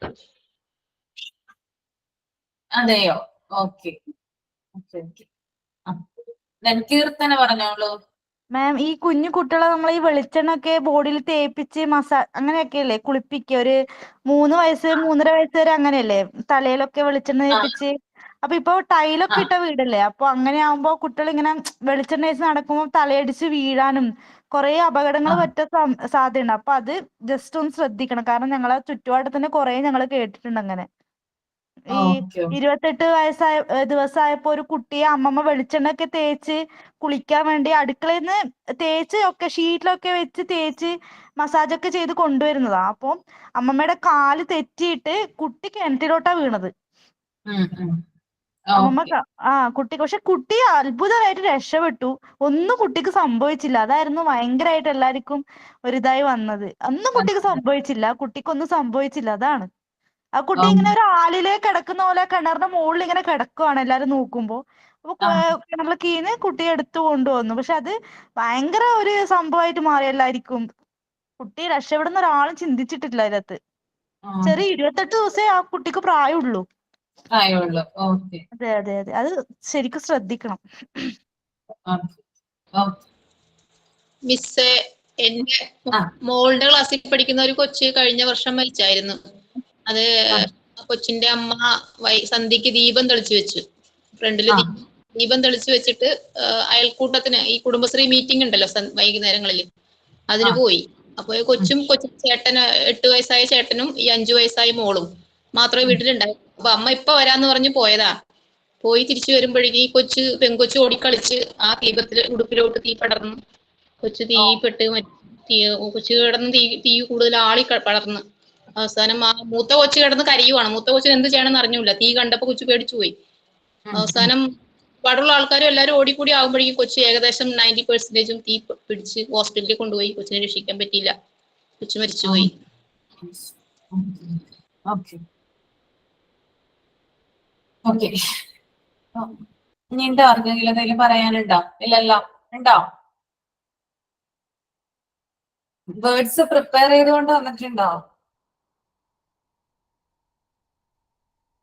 അതെയോ? ഓക്കെ, കീർത്തന പറഞ്ഞോളൂ. മാം, ഈ കുഞ്ഞു കുട്ടികളെ നമ്മൾ ഈ വെളിച്ചെണ്ണ ഒക്കെ ബോഡിയിൽ തേപ്പിച്ച് അങ്ങനെയൊക്കെ അല്ലേ കുളിപ്പിക്കുക? ഒരു 3 വയസ്സ് 3.5 വയസ്സ് വരെ അങ്ങനെയല്ലേ തലയിലൊക്കെ വെളിച്ചെണ്ണ തേപ്പിച്ച്? അപ്പൊ ഇപ്പൊ ടൈലൊക്കെ ഇട്ട വീടല്ലേ, അപ്പൊ അങ്ങനെ ആവുമ്പോ കുട്ടികൾ ഇങ്ങനെ വെളിച്ചെണ്ണ തേച്ച് നടക്കുമ്പോൾ തലയടിച്ച് വീഴാനും കുറെ അപകടങ്ങൾ പറ്റാൻ സാധ്യതയുണ്ട്. അപ്പൊ അത് ജസ്റ്റ് ഒന്ന് ശ്രദ്ധിക്കണം. കാരണം ഞങ്ങളെ ചുറ്റുപാടത്തിന് കുറെ ഞങ്ങൾ കേട്ടിട്ടുണ്ട് അങ്ങനെ. ഈ 28 ദിവസമായപ്പോ ഒരു കുട്ടിയെ അമ്മമ്മ വെളിച്ചെണ്ണ ഒക്കെ തേച്ച് കുളിക്കാൻ വേണ്ടി അടുക്കളയിൽ നിന്ന് തേച്ച് ഒക്കെ ഷീറ്റിലൊക്കെ വെച്ച് തേച്ച് മസാജ് ഒക്കെ ചെയ്ത് കൊണ്ടുവരുന്നതാ. അപ്പൊ അമ്മമ്മയുടെ കാല് തെറ്റിയിട്ട് കുട്ടി കിണറ്റിലോട്ടാ വീണത്. അമ്മമ്മ കുട്ടി പക്ഷെ കുട്ടി അത്ഭുതമായിട്ട് രക്ഷപ്പെട്ടു. ഒന്നും കുട്ടിക്ക് സംഭവിച്ചില്ല. അതായിരുന്നു ഭയങ്കരമായിട്ട് എല്ലാവർക്കും ഒരിതായി വന്നത്. ഒന്നും കുട്ടിക്ക് സംഭവിച്ചില്ല. കുട്ടിക്കൊന്നും സംഭവിച്ചില്ല. അതാണ് ആ കുട്ടി ഇങ്ങനെ ഒരു ആലിലെ കിടക്കുന്ന പോലെ കിണറിന്റെ മുകളിൽ ഇങ്ങനെ കിടക്കുവാണ് എല്ലാരും നോക്കുമ്പോ. അപ്പൊ കിണറിലെ കീന്ന് കുട്ടിയെ എടുത്തു കൊണ്ടുവന്നു. പക്ഷെ അത് ഭയങ്കര ഒരു സംഭവമായിട്ട് മാറി എല്ലാവർക്കും. കുട്ടി രക്ഷപ്പെടുന്ന ഒരാളും ചിന്തിച്ചിട്ടില്ല അതിനകത്ത്. ചെറിയ 28 ദിവസമേ ആ കുട്ടിക്ക് പ്രായമുള്ളൂ. അതെ അതെ അതെ, അത് ശരിക്കും ശ്രദ്ധിക്കണം. മിസ്സേ, എന്റെ മോളുടെ ക്ലാസ്സിൽ പഠിക്കുന്ന ഒരു കൊച്ച് കഴിഞ്ഞ വർഷം മരിച്ചായിരുന്നു. അത് കൊച്ചിന്റെ അമ്മ സന്ധ്യക്ക് ദീപം തെളിച്ചു വെച്ചു. ഫ്രണ്ടില് ദീപം തെളിച്ചു വെച്ചിട്ട് അയൽക്കൂട്ടത്തിന് ഈ കുടുംബശ്രീ മീറ്റിംഗ് ഉണ്ടല്ലോ വൈകുന്നേരങ്ങളിൽ, അതിന് പോയി. അപ്പൊ കൊച്ചും ചേട്ടന് 8 വയസ്സായ ചേട്ടനും ഈ 5 വയസ്സായ മോളും മാത്രമേ വീട്ടിലുണ്ടായി. അപ്പൊ അമ്മ ഇപ്പൊ വരാന്ന് പറഞ്ഞ് പോയതാ. പോയി തിരിച്ചു വരുമ്പോഴേക്കും ഈ പെങ്കൊച്ചു ഓടിക്കളിച്ച് ആ ദീപത്തില് ഉടുപ്പിലോട്ട് തീ പടർന്നു. കൊച്ചു തീപ്പെട്ട് കൊച്ചു കിടന്ന് തീ കൂടുതൽ ആളി പടർന്ന് അവസാനം ആ മൂത്ത കൊച്ചു കിടന്ന് കരയുവാണ്. മൂത്ത കൊച്ചിന് എന്ത് ചെയ്യണമെന്ന് അറിഞ്ഞൂല. തീ കണ്ടപ്പോ കൊച്ചു പേടിച്ചു പോയി. അവസാനം പാടുള്ള ആൾക്കാരും എല്ലാവരും ഓടിക്കൂടി ആകുമ്പോഴേക്കും കൊച്ചു ഏകദേശം 90% തീ പിടിച്ച് ഹോസ്പിറ്റലിൽ കൊണ്ടുപോയി. കൊച്ചിനെ രക്ഷിക്കാൻ പറ്റിയില്ല. കൊച്ചു മരിച്ചുപോയി. ഇനി ഉണ്ടോ ആർക്കെങ്കിലും എന്തെങ്കിലും പറയാനുണ്ടോ? ഇല്ലല്ലോ, ഉണ്ടോ? വേർഡ്സ് പ്രിപ്പയർ ചെയ്തുകൊണ്ട് വന്നിട്ടുണ്ടോ?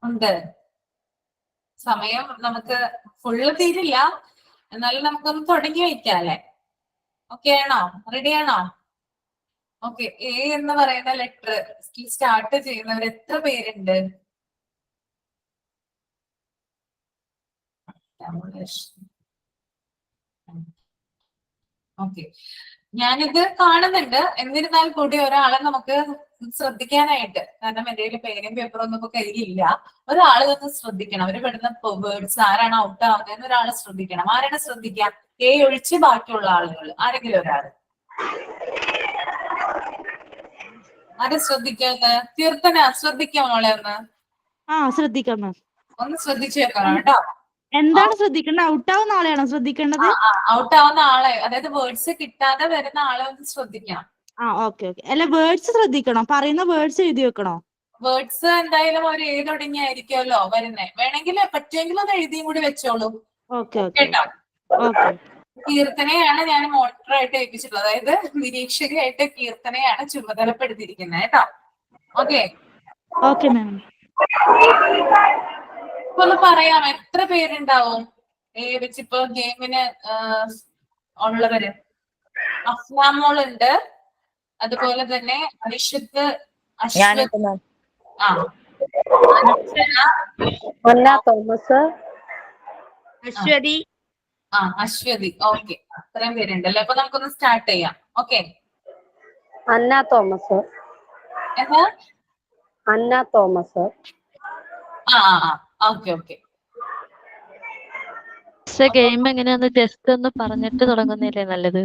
ഉണ്ട്. സമയം നമുക്ക് ഫുള്ള് തീരില്ല, എന്നാലും നമുക്കൊന്ന് തുടങ്ങി വയ്ക്കാല്ലേ? ഓക്കെ ആണോ? റെഡി ആണോ? ഓക്കെ. എ എന്ന് പറയുന്ന ലെറ്റർ സ്റ്റാർട്ട് ചെയ്യുന്നവർ എത്ര പേരുണ്ട്? ഓക്കെ, ഞാനിത് കാണുന്നുണ്ട്. എന്നിരുന്നാൽ കൂടി ഒരാളെ നമുക്ക് ശ്രദ്ധിക്കാനായിട്ട്, കാരണം എന്റെ കയ്യിൽ പേരും പേപ്പറും ഒന്നും ഇപ്പൊ കയ്യിലില്ല. ഒരാള് ഒന്ന് ശ്രദ്ധിക്കണം. അവര് പെടുന്ന വേർഡ്സ് ആരാണ് ഔട്ട് ആവുന്നതെന്ന് ഒരാളെ ശ്രദ്ധിക്കണം. ആരാണ് ശ്രദ്ധിക്കാം? എ ഒഴിച്ച് ബാക്കിയുള്ള ആളുകൾ ആരെങ്കിലും ഒരാള് ആരെ ശ്രദ്ധിക്കാന്ന്? കീർത്തന ശ്രദ്ധിക്കാം മോളെ ഒന്ന്. ശ്രദ്ധിക്കാം. ഒന്ന് ശ്രദ്ധിച്ചു വെക്കണം കേട്ടോ. എന്താണ് ശ്രദ്ധിക്കേണ്ടത്? ഔട്ട് ആവുന്ന ആളെയാണോ ശ്രദ്ധിക്കേണ്ടത്? ഔട്ട് ആവുന്ന ആളെ, അതായത് വേർഡ്സ് കിട്ടാതെ വരുന്ന ആളെ ഒന്ന് ശ്രദ്ധിക്കണം. ഓക്കെ. അല്ല, വേർഡ്സ് ശ്രദ്ധിക്കണം. പറയുന്ന വേർഡ്സ് എഴുതി വെക്കണോ? വേർഡ്സ് എന്തായാലും ഒരു ഏ തുടങ്ങിയായിരിക്കുമല്ലോ വരുന്നേ. വേണമെങ്കിൽ പറ്റുമെങ്കിൽ അത് എഴുതിയും കൂടി വെച്ചോളൂ കേട്ടോ. കീർത്തനയാണ് ഞാൻ മോണിറ്ററായിട്ട് ഏൽപ്പിച്ചിട്ടുള്ളത്. അതായത് നിരീക്ഷകയായിട്ട് കീർത്തനയാണ് ചുമതലപ്പെടുത്തിയിരിക്കുന്നത് കേട്ടോ. ഓക്കെ മാം. ഒന്ന് പറയാം, എത്ര പേരുണ്ടാവും വെച്ചിപ്പോ ഗെയിമിന് ഉള്ളവര്? അഫ്നാമോൾ ഉണ്ട്, അതുപോലെ തന്നെ അരിഷത്ത്, അശ്വതി. അശ്വതി. ഓക്കെ, അത്രയും പേരുണ്ടല്ലേ. അപ്പൊ നമുക്കൊന്ന് സ്റ്റാർട്ട് ചെയ്യാം. ഓക്കെ. അന്ന തോമസ്. എന്താ? അന്ന തോമസ്. Okay okay. ഗെയിം എങ്ങനെയാന്ന് ജസ്റ്റ് ഒന്ന് പറഞ്ഞിട്ട് തുടങ്ങുന്നില്ലേ നല്ലത്?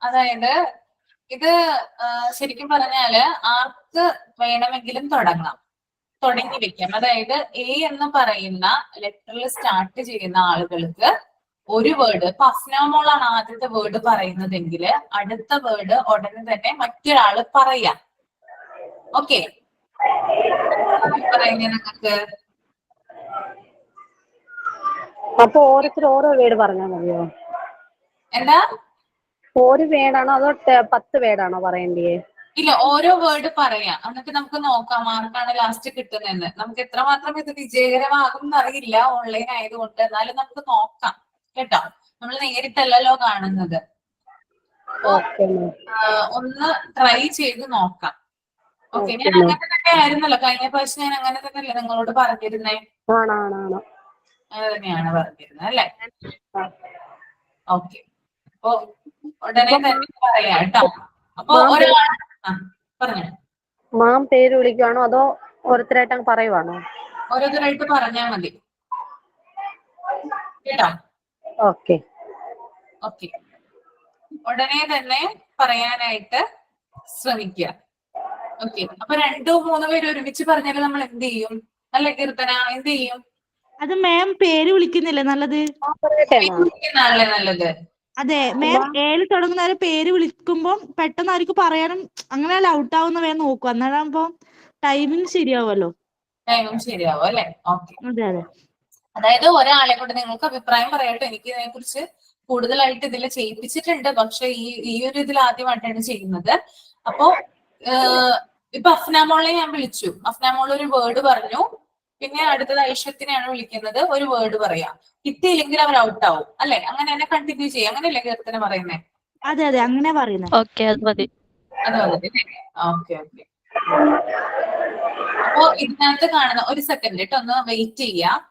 അതായത് ഇത് ശരിക്കും പറഞ്ഞാല് ആർക്ക് വേണമെങ്കിലും തുടങ്ങി വെക്കാം. അതായത് എ എന്ന് പറയുന്ന ലെറ്ററിൽ സ്റ്റാർട്ട് ചെയ്യുന്ന ആളുകൾക്ക് ഒരു വേർഡ്, ഇപ്പൊ അഫ്നാമോളാണ് ആദ്യത്തെ വേർഡ് പറയുന്നതെങ്കിൽ അടുത്ത വേർഡ് ഉടനെ തന്നെ മറ്റൊരാള് പറയാം. ഓക്കെ, പറയുന്നത് നിങ്ങൾക്ക്? അപ്പൊ ഓരോരുത്തർ ഓരോ വേർഡ് പറഞ്ഞാൽ മതിയോ? എന്താ? ഒരു വേർഡാണോ അതോ 10 വേർഡാണോ പറയേണ്ടത്? ഇല്ല, ഓരോ വേർഡ് പറയാം. എന്നിട്ട് നമുക്ക് നോക്കാം ആർക്കാണ് ലാസ്റ്റ് കിട്ടുന്നതെന്ന്. നമുക്ക് എത്രമാത്രം ഇത് വിജയകരമാകും എന്നറിയില്ല ഓൺലൈൻ ആയതുകൊണ്ട്, എന്നാലും നമുക്ക് നോക്കാം കേട്ടോ. നമ്മൾ നേരിട്ടല്ലല്ലോ കാണുന്നത്. ഒന്ന് ട്രൈ ചെയ്ത് നോക്കാം. ഓക്കെ, ഞാൻ അങ്ങനെ തന്നെ ആയിരുന്നല്ലോ കഴിഞ്ഞ പ്രാവശ്യം. ഞാൻ അങ്ങനെ തന്നെയല്ലേ നിങ്ങളോട് പറഞ്ഞിരുന്നേ? അങ്ങനെ തന്നെയാണ് പറഞ്ഞിരുന്നത് അല്ലേ? ഓക്കെ, അപ്പൊ ഉടനെ തന്നെ പറയാം കേട്ടോ. അപ്പൊ ഒരാൾ പറഞ്ഞു. മാം പേര് വിളിക്കുവാണോ അതോ ഓരോരുത്തരായിട്ട് അങ്ങ് പറയുവാണോ? ഓരോരുത്തരായിട്ട് പറഞ്ഞാൽ മതി കേട്ടോ. ഓക്കെ. ഉടനെ തന്നെ പറയാനായിട്ട് ശ്രമിക്കുക. ഓക്കെ, അപ്പൊ 2-3 പേര് ഒരുമിച്ച് പറഞ്ഞാൽ നമ്മൾ എന്ത് ചെയ്യും? അല്ലെ കീർത്തന? എന്ത് ചെയ്യും? അത് മാം പേര് വിളിക്കുന്നില്ലേ നല്ലത്? നല്ലത് നല്ലത്. അതെ മാം ഏല് തുടങ്ങുന്നവരെ പേര് വിളിക്കുമ്പോൾ പെട്ടെന്ന് അവർക്ക് പറയാനും അങ്ങനെ ഔട്ട് ആവുന്ന വേഗം നോക്കും, അന്നേരമാകുമ്പോ ടൈമിങ് ശരിയാവുമല്ലോ. ടൈമും ശരിയാവും അല്ലെ? ഓക്കെ. അതെ അതെ. അതായത് ഒരാളെ കൊണ്ട് നിങ്ങൾക്ക് അഭിപ്രായം പറയട്ടെ. എനിക്ക് ഇതിനെ കുറിച്ച് കൂടുതലായിട്ട് ഇതിൽ ചെയ്യിപ്പിച്ചിട്ടുണ്ട്, പക്ഷെ ഈ ഒരു ഇതിൽ ആദ്യമായിട്ടാണ് ചെയ്യുന്നത്. അപ്പോ ഇപ്പൊ അഫ്നാമോളെ ഞാൻ വിളിച്ചു, അഫ്നാമോൾ ഒരു വേർഡ് പറഞ്ഞു, പിന്നെ അടുത്തത് ഐഷത്തിനെയാണ് വിളിക്കുന്നത്, ഒരു വേർഡ് പറയാം, കിട്ടിയില്ലെങ്കിൽ അവർ ഔട്ട് ആവും അല്ലെ? അങ്ങനെ തന്നെ കണ്ടിന്യൂ ചെയ്യാം, അങ്ങനെയല്ലേ കീർത്തന പറയുന്നേ? അതെ അതെ അങ്ങനെ പറയുന്നത്. ഓക്കെ, അത് മതി. അത് മതി. Okay okay. അപ്പോ ഇതിനകത്ത് കാണുന്ന ഒരു സെക്കൻഡ് കേട്ടോ, ഒന്ന് വെയിറ്റ് ചെയ്യാം.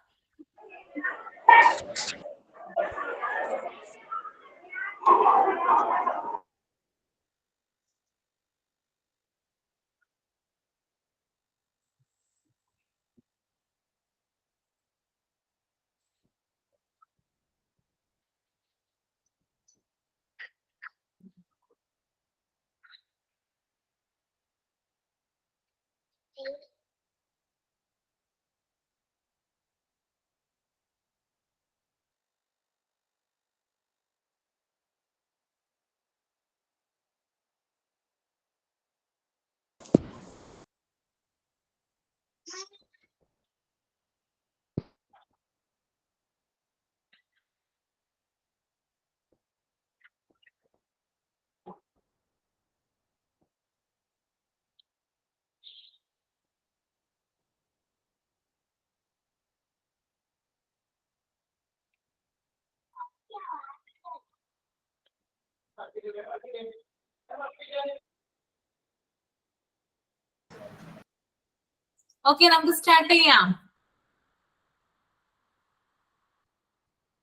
ഓക്കെ, നമുക്ക് സ്റ്റാർട്ട് ചെയ്യാം.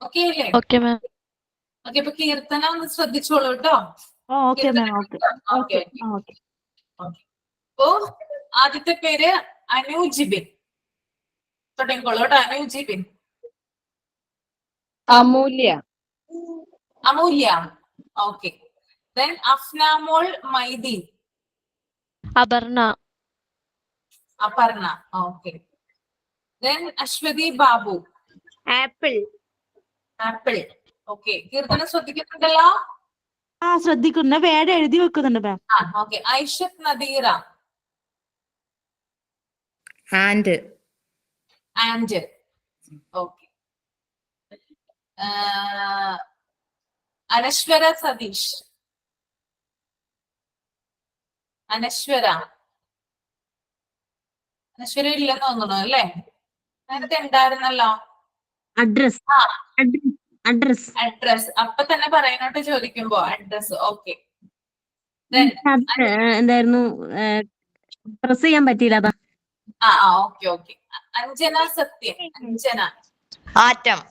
ഓക്കെ അല്ലേ? Okay ma'am. ഓക്കെ, ഇപ്പൊ കീർത്തന ഒന്ന് ശ്രദ്ധിച്ചോളൂ കേട്ടോ. Okay ma'am. Okay okay okay. അപ്പോ ആദ്യത്തെ പേര് അനുജിബിൻ. തുടങ്ങിക്കോളൂ കേട്ടോ. Anujibin. Amulya. Amulya. Okay. Then Afnamol Mydeen. Aparna. Aparna. Okay. Then Aswathy Babu. Apple. Apple. Okay. Keerthana ശ്രദ്ധിക്കുന്നുണ്ടല്ലോ? ആ ശ്രദ്ധിക്കുന്നു, വേറെ എഴുതി വെക്കുന്നുണ്ട് മാം. ആ ഓക്കെ. ഐഷത്ത് നദീറ. ആൻഡ്. ആൻഡ്. ഓക്കെ. അനശ്വര സതീഷ്. അനശ്വര. അനശ്വര ഇല്ലെന്ന് തോന്നുന്നു അല്ലേ? നേരത്തെ ഉണ്ടായിരുന്നല്ലോ. അഡ്രസ്. ആ അഡ്രസ്. അഡ്രസ്. അപ്പൊ തന്നെ പറയുന്നോട്ട് ചോദിക്കുമ്പോ അഡ്രസ്. ഓക്കെ. എന്തായിരുന്നു? പ്രസ് ചെയ്യാൻ പറ്റിയില്ല അതാ. Okay okay. Anjana Sathyam. Anjana. Atom.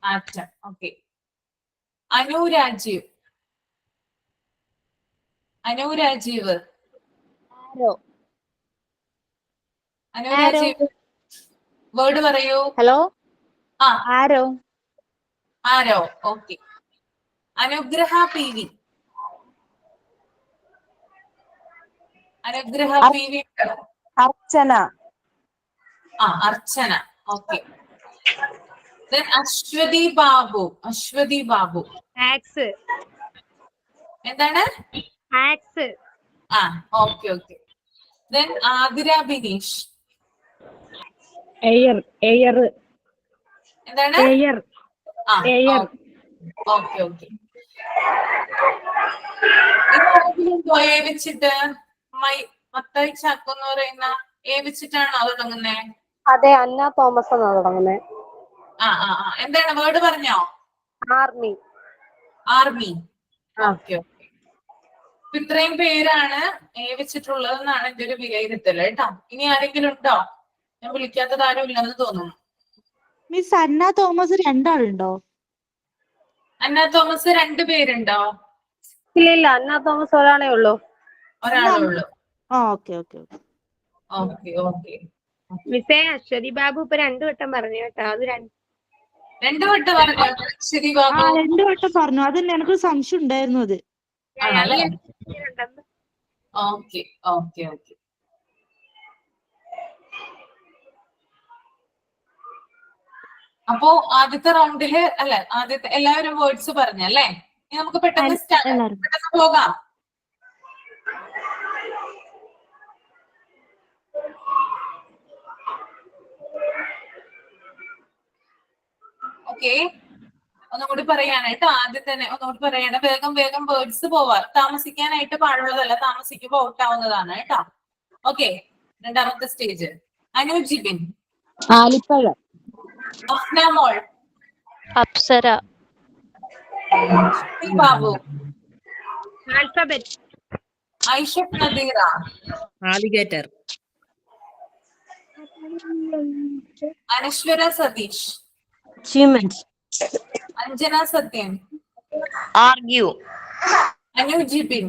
Atom. Okay. Anu Rajeev. Anu Rajeev. Anu Rajeev word പറയൂ. Hello. Arrow. Arrow. Okay. Anugraha P V. Anugraha P V. Archana. Archana. Okay. Aswathy Babu. Aswathy Babu. Axe. എന്താണ്? Axe. Okay okay. Then Athira Bineesh. Air. Air. എന്താണ്? എയർ. എയർ. Okay okay. ഇതാരെങ്കിലും എ വെച്ചിട്ട് മത്തായി ചാക്കോ എന്ന് പറയുന്ന എ വെച്ചിട്ടാണോ തുടങ്ങുന്നേ? അതെ, അന്ന തോമസ് എന്നാ തുടങ്ങുന്നത്. എന്താണ് വേർഡ് പറഞ്ഞോ? ആർമി. ആർമി. Okay okay. ഇത്രയും പേരാണ് എ വെച്ചിട്ടുള്ളതെന്നാണ് എന്റെ ഒരു വിലയിരുത്തൽ കേട്ടോ. ഇനി ആരെങ്കിലും ഉണ്ടോ? ഞാൻ വിളിക്കാത്തത് ആരും ഇല്ലെന്ന് തോന്നുന്നു. മിസ് അന്ന തോമസ് രണ്ടാളുണ്ടോ? അന്ന തോമസ് 2 പേരുണ്ടോ? ഇല്ല, അന്ന തോമസ് ഒരാളേ ഉള്ളൂ. ഒരാളേ ഉള്ളൂ. Okay okay okay okay. മിസ്സേ, അശ്വതി ബാബു ഇപ്പൊ 2 വട്ടം പറഞ്ഞു കേട്ടോ. അത് 2 വട്ടം പറഞ്ഞു. ശരി ബാബു 2 വട്ടം പറഞ്ഞു. അതിന് എനിക്കൊരു സംശയം ഉണ്ടായിരുന്നു. അത് ആണല്ലേ? Okay okay okay. അപ്പോ ആദ്യത്തെ റൗണ്ടില് അല്ലെ, ആദ്യത്തെ എല്ലാവരും വേർഡ്സ് പറഞ്ഞല്ലേ? ഇനി നമുക്ക് പെട്ടെന്ന് പോകാം. ഓക്കെ, ഒന്നുകൂടി പറയാനായിട്ട് ആദ്യം തന്നെ ഒന്നുകൂടി പറയാണ്. വേഗം വേഗം വേർഡ്സ് പോവാ. താമസിക്കാനായിട്ട് പാടുള്ളതല്ല, താമസിക്കുമ്പോ ഔട്ടാവുന്നതാണ് കേട്ടോ. ഓക്കെ, രണ്ടാമത്തെ സ്റ്റേജ്. അനുജിബിൻ. ആലിപ്പഴം. Afnamol. Apsara. Babu. Alphabet. Aishath Nadeera. Alligator. Anaswara Satheesh. Achievement. Anjana Sathyan. Argue. Anu Jibin.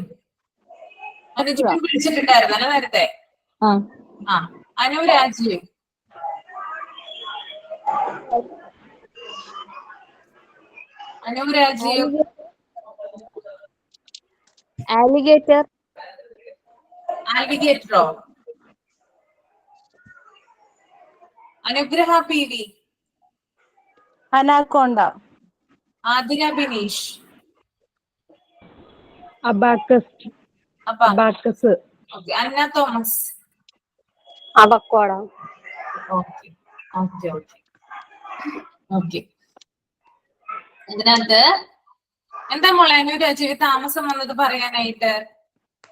Anu Jibin വിളിച്ചിട്ടുണ്ടായിരുന്നല്ലോ നേരത്തെ. അനുരാജീവ്. അനുരാജീവ്. ആലിഗേറ്റർ. ആൽവിഗേറ്ററോ? Anugraha P V. Anaconda. Athira Bineesh. Abacus. Abacus. Okay, Anna Thomas. Avocado. Okay okay okay okay. ഇതിനകത്ത് എന്താ മോളെ അനുരാജീവ് താമസം വന്നത് പറയാനായിട്ട്?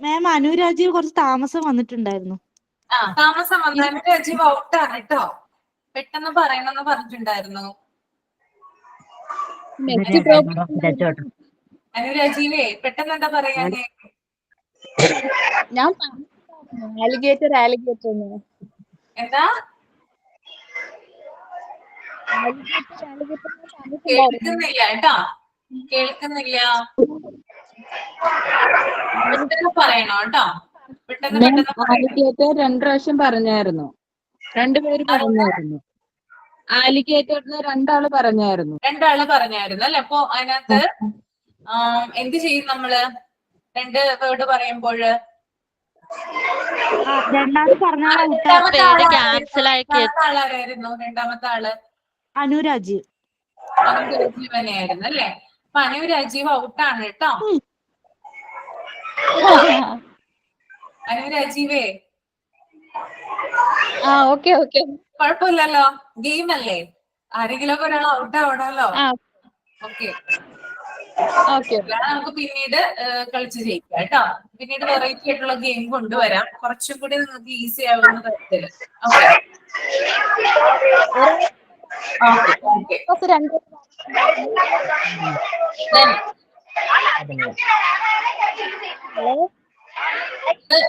മാം, അനുരാജീവ് കുറച്ച് താമസം വന്നിട്ടുണ്ടായിരുന്നു. താമസം വന്ന അനുരാജീവ് ഔട്ടാണ് കേട്ടോ. പെട്ടെന്ന് പറയണമെന്ന് പറഞ്ഞിട്ടുണ്ടായിരുന്നു. അനുരാജീവേ പെട്ടെന്ന് എന്താ പറയാനേ? ഞാൻ ആലിഗേറ്റർ. ആലിഗേറ്റർ എന്താ കേൾക്കുന്നില്ല കേട്ടോ, കേൾക്കുന്നില്ല. പെട്ടെന്ന് പറയണോ കേട്ടോ, പെട്ടെന്ന് പെട്ടെന്ന്. ആലിഗേറ്റർ 2 പ്രാവശ്യം പറഞ്ഞായിരുന്നു. 2 പേര് പറഞ്ഞായിരുന്നു. ആലിഗേറ്ററിന് 2 ആള് പറഞ്ഞായിരുന്നു. 2 ആള് പറഞ്ഞായിരുന്നു അല്ലെ? അപ്പൊ അതിനകത്ത് എന്ത് ചെയ്യും നമ്മള് 2 വേർഡ് പറയുമ്പോഴ്? രണ്ടാമത്തെ ആളായിരുന്നു രണ്ടാമത്തെ ആള്? അനുരാജീവ്. അനുരാജീവ് തന്നെയായിരുന്നു അല്ലെ? അപ്പൊ അനുരാജീവ് ഔട്ടാണ് കേട്ടോ. അനുരാജീവേ ഓക്കെ ഓക്കെ, കുഴപ്പമില്ലല്ലോ, ഗെയിം അല്ലേ, ആരെങ്കിലും ഒക്കെ ഒരാൾ ഔട്ട് ആവണല്ലോ. ഓക്കെ, നമുക്ക് പിന്നീട് കളിച്ച് ജയിക്കാം കേട്ടോ. പിന്നീട് വെറൈറ്റി ആയിട്ടുള്ള ഗെയിം കൊണ്ടുവരാം, കുറച്ചും കൂടി നിങ്ങൾക്ക് ഈസി ആവുന്ന തരത്തില്. ഓക്കെ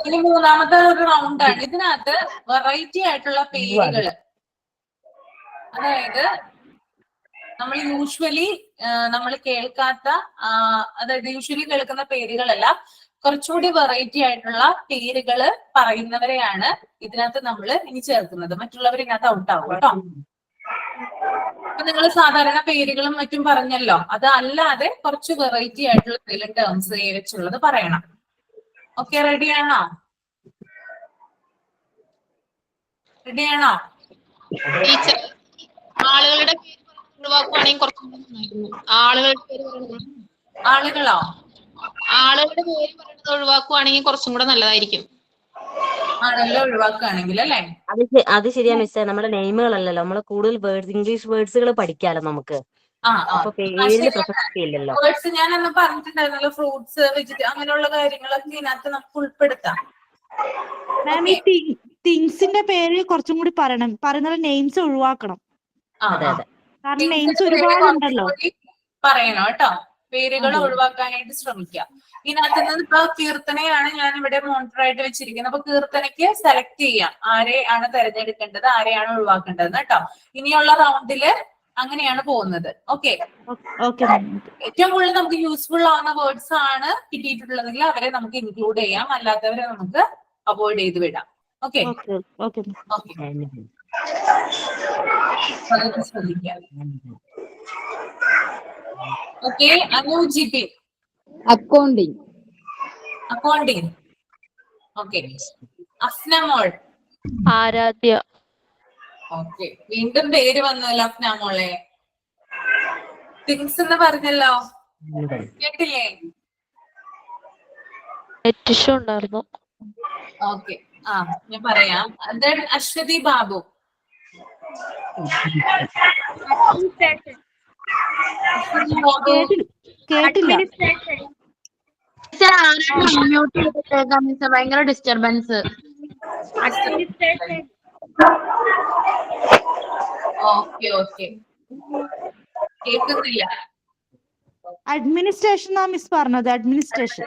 ഇനി മൂന്നാമത്തെ ഒരു റൗണ്ടാണ്. ഇതിനകത്ത് വെറൈറ്റി ആയിട്ടുള്ള പേരുകള്, അതായത് നമ്മൾ യൂഷ്വലി നമ്മൾ കേൾക്കാത്ത, അതായത് യൂഷ്വലി കേൾക്കുന്ന പേരുകളല്ല, കുറച്ചുകൂടി വെറൈറ്റി ആയിട്ടുള്ള പേരുകള് പറയുന്നവരെയാണ് ഇതിനകത്ത് നമ്മൾ ഇനി ചേർക്കുന്നത്. മറ്റുള്ളവർ ഇതിനകത്ത് ഔട്ടാവും കേട്ടോ. അപ്പൊ നിങ്ങൾ സാധാരണ പേരുകളും മറ്റും പറഞ്ഞല്ലോ, അത് അല്ലാതെ കുറച്ച് വെറൈറ്റി ആയിട്ടുള്ള എന്തെങ്കിലും ടേംസ് വെച്ചുള്ളത് പറയണം. ഓക്കെ, റെഡിയാണോ? റെഡിയാണോ? ടീച്ചർ, ആളുകളുടെ പേര് ഒഴിവാക്കുവാണെങ്കിൽ കുറച്ചും കൂടി നന്നായിരുന്നു. ആളുകളുടെ പേര് പറയുന്നത്, ആളുകളോ? ആളുകളുടെ പേര് പറയുന്നത് ഒഴിവാക്കുവാണെങ്കിൽ കുറച്ചും കൂടെ നല്ലതായിരിക്കും. ആളുകളെ ഒഴിവാക്കുകയാണെങ്കിൽ അല്ലേ? അത് ശരിയാ മിസ്സേ, നമ്മുടെ നെയിമുകളല്ലല്ലോ, നമ്മള് കൂടുതൽ വേർഡ്സ്, ഇംഗ്ലീഷ് വേർഡ്സുകൾ പഠിക്കാലോ നമുക്ക്. അപ്പൊ പേരിന് പ്രസക്തി ഇല്ലല്ലോ. വേർഡ്സ് ഞാൻ അന്ന് പറഞ്ഞിട്ടുണ്ടായിരുന്നല്ലോ, ഫ്രൂട്ട്സ്, വെജിറ്റബിൾ, അങ്ങനെയുള്ള കാര്യങ്ങളൊക്കെ ഇതിനകത്ത് നമുക്ക് ഉൾപ്പെടുത്താം. മാം, ഈ തിങ്സിന്റെ പേര് കുറച്ചും കൂടി പറയുന്ന നെയിംസ് ഒഴിവാക്കണം. കാരണം നെയിംസ് ഒരുപാടുണ്ടല്ലോ. പറയണം കേട്ടോ, പേരുകൾ ഒഴിവാക്കാനായിട്ട് ശ്രമിക്കാം. ഇതിനകത്ത് നിന്ന് ഇപ്പൊ കീർത്തനയാണ് ഞാൻ ഇവിടെ മോണിറ്റർ ആയിട്ട് വെച്ചിരിക്കുന്നത്. അപ്പൊ കീർത്തനയ്ക്ക് സെലക്ട് ചെയ്യാം ആരെയാണ് തെരഞ്ഞെടുക്കേണ്ടത്, ആരെയാണ് ഒഴിവാക്കേണ്ടത് കേട്ടോ. ഇനിയുള്ള റൗണ്ടില് അങ്ങനെയാണ് പോകുന്നത്. ഓക്കെ, ഏറ്റവും കൂടുതൽ നമുക്ക് യൂസ്ഫുൾ ആവുന്ന വേർഡ്സ് ആണ് കിട്ടിയിട്ടുള്ളതെങ്കിൽ അവരെ നമുക്ക് ഇൻക്ലൂഡ് ചെയ്യാം, അല്ലാത്തവരെ നമുക്ക് അവോയ്ഡ് ചെയ്ത് വിടാം. ഓക്കെ, ശ്രദ്ധിക്കാം. Okay, Anu Jibin. Accounting. Accounting. Okay, Afnamol. Aaradhya. Okay, വീണ്ടും പേര് വന്നല്ലോ അഫ്നാമോളെ. തിങ്സ് എന്ന് പറഞ്ഞല്ലോ, കേട്ടില്ലേ? നെറ്റ് ഇഷ്യൂ ഉണ്ടായിരുന്നു. ഓക്കെ, ഞാൻ പറയാം. അശ്വതി ബാബു. കേട്ടില്ല. ഭയങ്കര ഡിസ്റ്റർബൻസ്. ഓക്കെ കേൾക്കുന്നില്ല. അഡ്മിനിസ്ട്രേഷൻ ആ മിസ് പറഞ്ഞത്. Administration.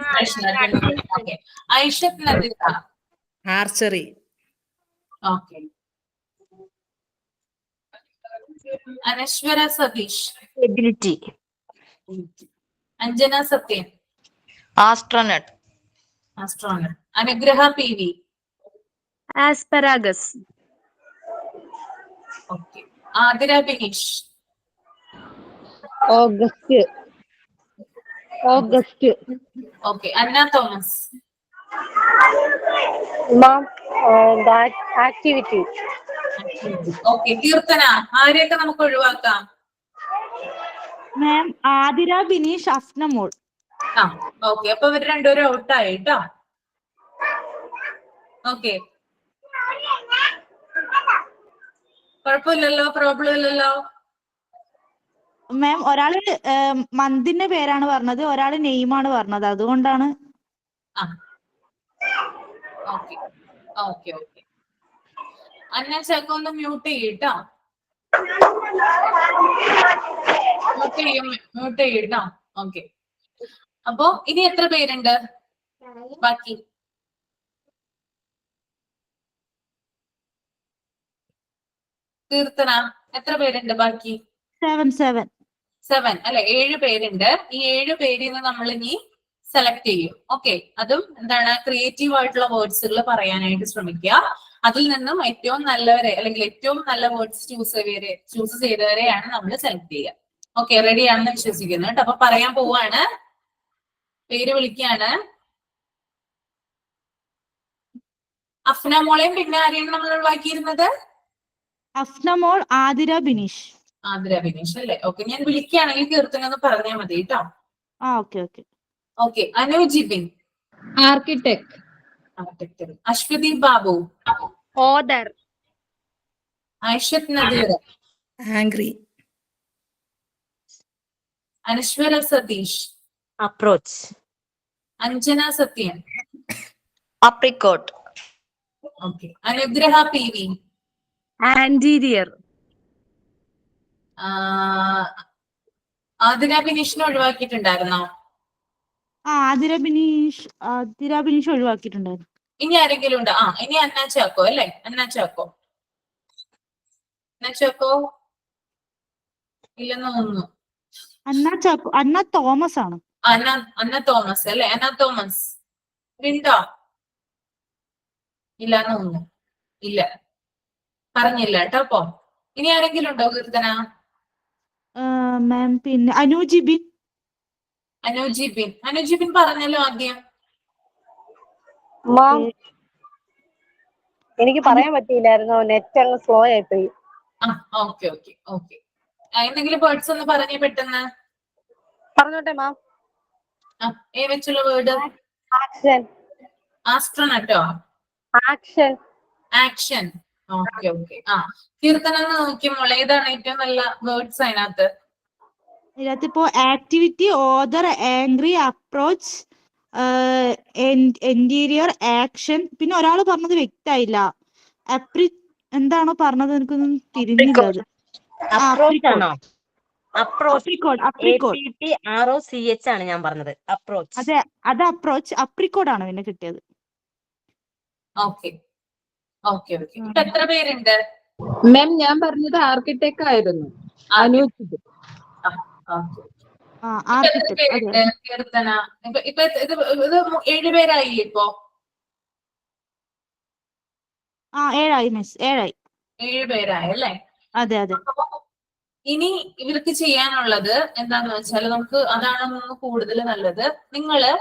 Aishath Nadika. Archery. Okay. Anaswara Satheesh. Ability. Anjana Sathyan. Astronaut. Anugraha P V. Asparagus. Okay. Athira Bineesh. August. Okay. Anna Thomas. Activity. Okay. Keerthana. ആരെയൊക്കെ നമുക്ക് ഒഴിവാക്കാം? മാം ആതിര, ബിനീഷ്, അഫ്നമോൾ. ഓക്കെ. അപ്പൊ ഇവർ രണ്ടുപേരും ഔട്ടായി കേട്ടോ. ഓക്കെ, കുഴപ്പമില്ലല്ലോ, പ്രോബ്ലം ഇല്ലല്ലോ. മാം ഒരാള് മന്തിന്റെ പേരാണ് പറഞ്ഞത്, ഒരാള് നെയിമാണ് പറഞ്ഞത്, അതുകൊണ്ടാണ്. ഓക്കെ. അന്ന ചക്ക ഒന്ന് മ്യൂട്ട് ചെയ്യട്ടോ. മ്യൂട്ട് ചെയ്യട്ടോ. ഓക്കെ. അപ്പോ ഇനി എത്ര പേരുണ്ട് ബാക്കി? കീർത്തന, എത്ര പേരുണ്ട് ബാക്കി? 7 അല്ലെ? 7 പേരുണ്ട്. ഈ 7 പേരിൽ നിന്ന് നമ്മൾ ഇനി സെലക്ട് ചെയ്യും. ഓക്കെ. അതും എന്താണ്, ക്രിയേറ്റീവ് ആയിട്ടുള്ള വേർഡ്സുകൾ പറയാനായിട്ട് ശ്രമിക്കുക. അതിൽ നിന്നും ഏറ്റവും നല്ലവരെ അല്ലെങ്കിൽ ഏറ്റവും നല്ല വേർഡ്സ് ചൂസ് ചെയ്തവരെയാണ് നമ്മൾ സെലക്ട് ചെയ്യുക. ഓക്കെ, റെഡി ആണെന്ന് വിശ്വസിക്കുന്നു കേട്ടോ. അപ്പൊ പറയാൻ പോവാണ്, പേര് വിളിക്കാണ്. അഫ്ന മോളെയും പിന്നെ ആരെയാണ് നമ്മൾ ഒഴിവാക്കിയിരുന്നത്? അഫ്നമോൾ, ആതിര, ബിനീഷ്. അല്ലേ? ഓക്കെ. ഞാൻ വിളിക്കുകയാണെങ്കിൽ കീർത്തന ഒന്ന് പറഞ്ഞാൽ മതി കേട്ടോ. Okay. Anu Jibin. Architect. Aswathy Babu. Other. Aishath Nadeer. Angry. Anaswara Satheesh. Approach. Anjana Sathyan. Apricot. Okay. Anugraha P V. Anterior. Athira ബിനീഷിനെ ഒഴിവാക്കിയിട്ടുണ്ടായിരുന്നോ? ആതിര ബിനീഷ് ഒഴിവാക്കിയിട്ടുണ്ടായിരുന്നു. ഇനി ആരെങ്കിലും ഉണ്ടോ? ഇനി അന്ന ചാക്കോ അല്ലേ? അന്ന ചാക്കോ ഇല്ലെന്ന് തോന്നുന്നു. അന്ന തോമസ് ആണ്. അന്ന തോമസ് അല്ലേ? അന്ന തോമസ് ഉണ്ടോ? ഇല്ലാന്ന് തോന്നുന്നു. ഇല്ല, പറഞ്ഞില്ല കേട്ടോ. അപ്പൊ ഇനി ആരെങ്കിലും ഉണ്ടോ കീർത്തന? മാം പിന്നെ അനുജിബിൻ പറഞ്ഞല്ലോ ആദ്യം. എനിക്ക് പറയാൻ പറ്റിയില്ലായിരുന്നു, നെറ്റ് അങ്ങ് സ്ലോ ആയിപ്പോയി. ഓക്കെ. എന്തെങ്കിലും വേർഡ്സ് ഒന്ന് പറഞ്ഞേ പെട്ടെന്ന്. പറഞ്ഞോട്ടെ മാം. ഏ വെച്ചുള്ള വേർഡ്? ആസ്ട്രോനട്ടോ? ആക്ഷൻ. ഓക്കെ. കീർത്തന നോക്കി മോളെ, ഏതാണ് ഏറ്റവും നല്ല വേർഡ്സ് അതിനകത്ത്? ഇതിപ്പോ activity, other, angry, approach, interior, action. പിന്നെ ഒരാൾ പറഞ്ഞത് വ്യക്തമായില്ല. എന്താണോ പറഞ്ഞത് എനിക്കൊന്നും തിരിഞ്ഞില്ല. ROCH ആണ് ഞാൻ പറഞ്ഞത്. അപ്രോച്ച്. അതെ, അത് അപ്രോച്ച്. അപ്രിക്കോഡ് ആണ് പിന്നെ കിട്ടിയത്. ഓക്കെ. എത്ര പേരുണ്ട്? മാം ഞാൻ പറഞ്ഞത് ആർക്കിടെക്ട് ആയിരുന്നു. കീർത്തന, ഇപ്പൊ ഇത് 7 പേരായില്ലേ ഇപ്പൊ? 7 മിസ്. 7 പേരായി അല്ലേ? അതെ. ഇനി ഇവർക്ക് ചെയ്യാനുള്ളത് എന്താന്ന് വെച്ചാൽ, നമുക്ക് അതാണ് കൂടുതൽ നല്ലത്. നിങ്ങള്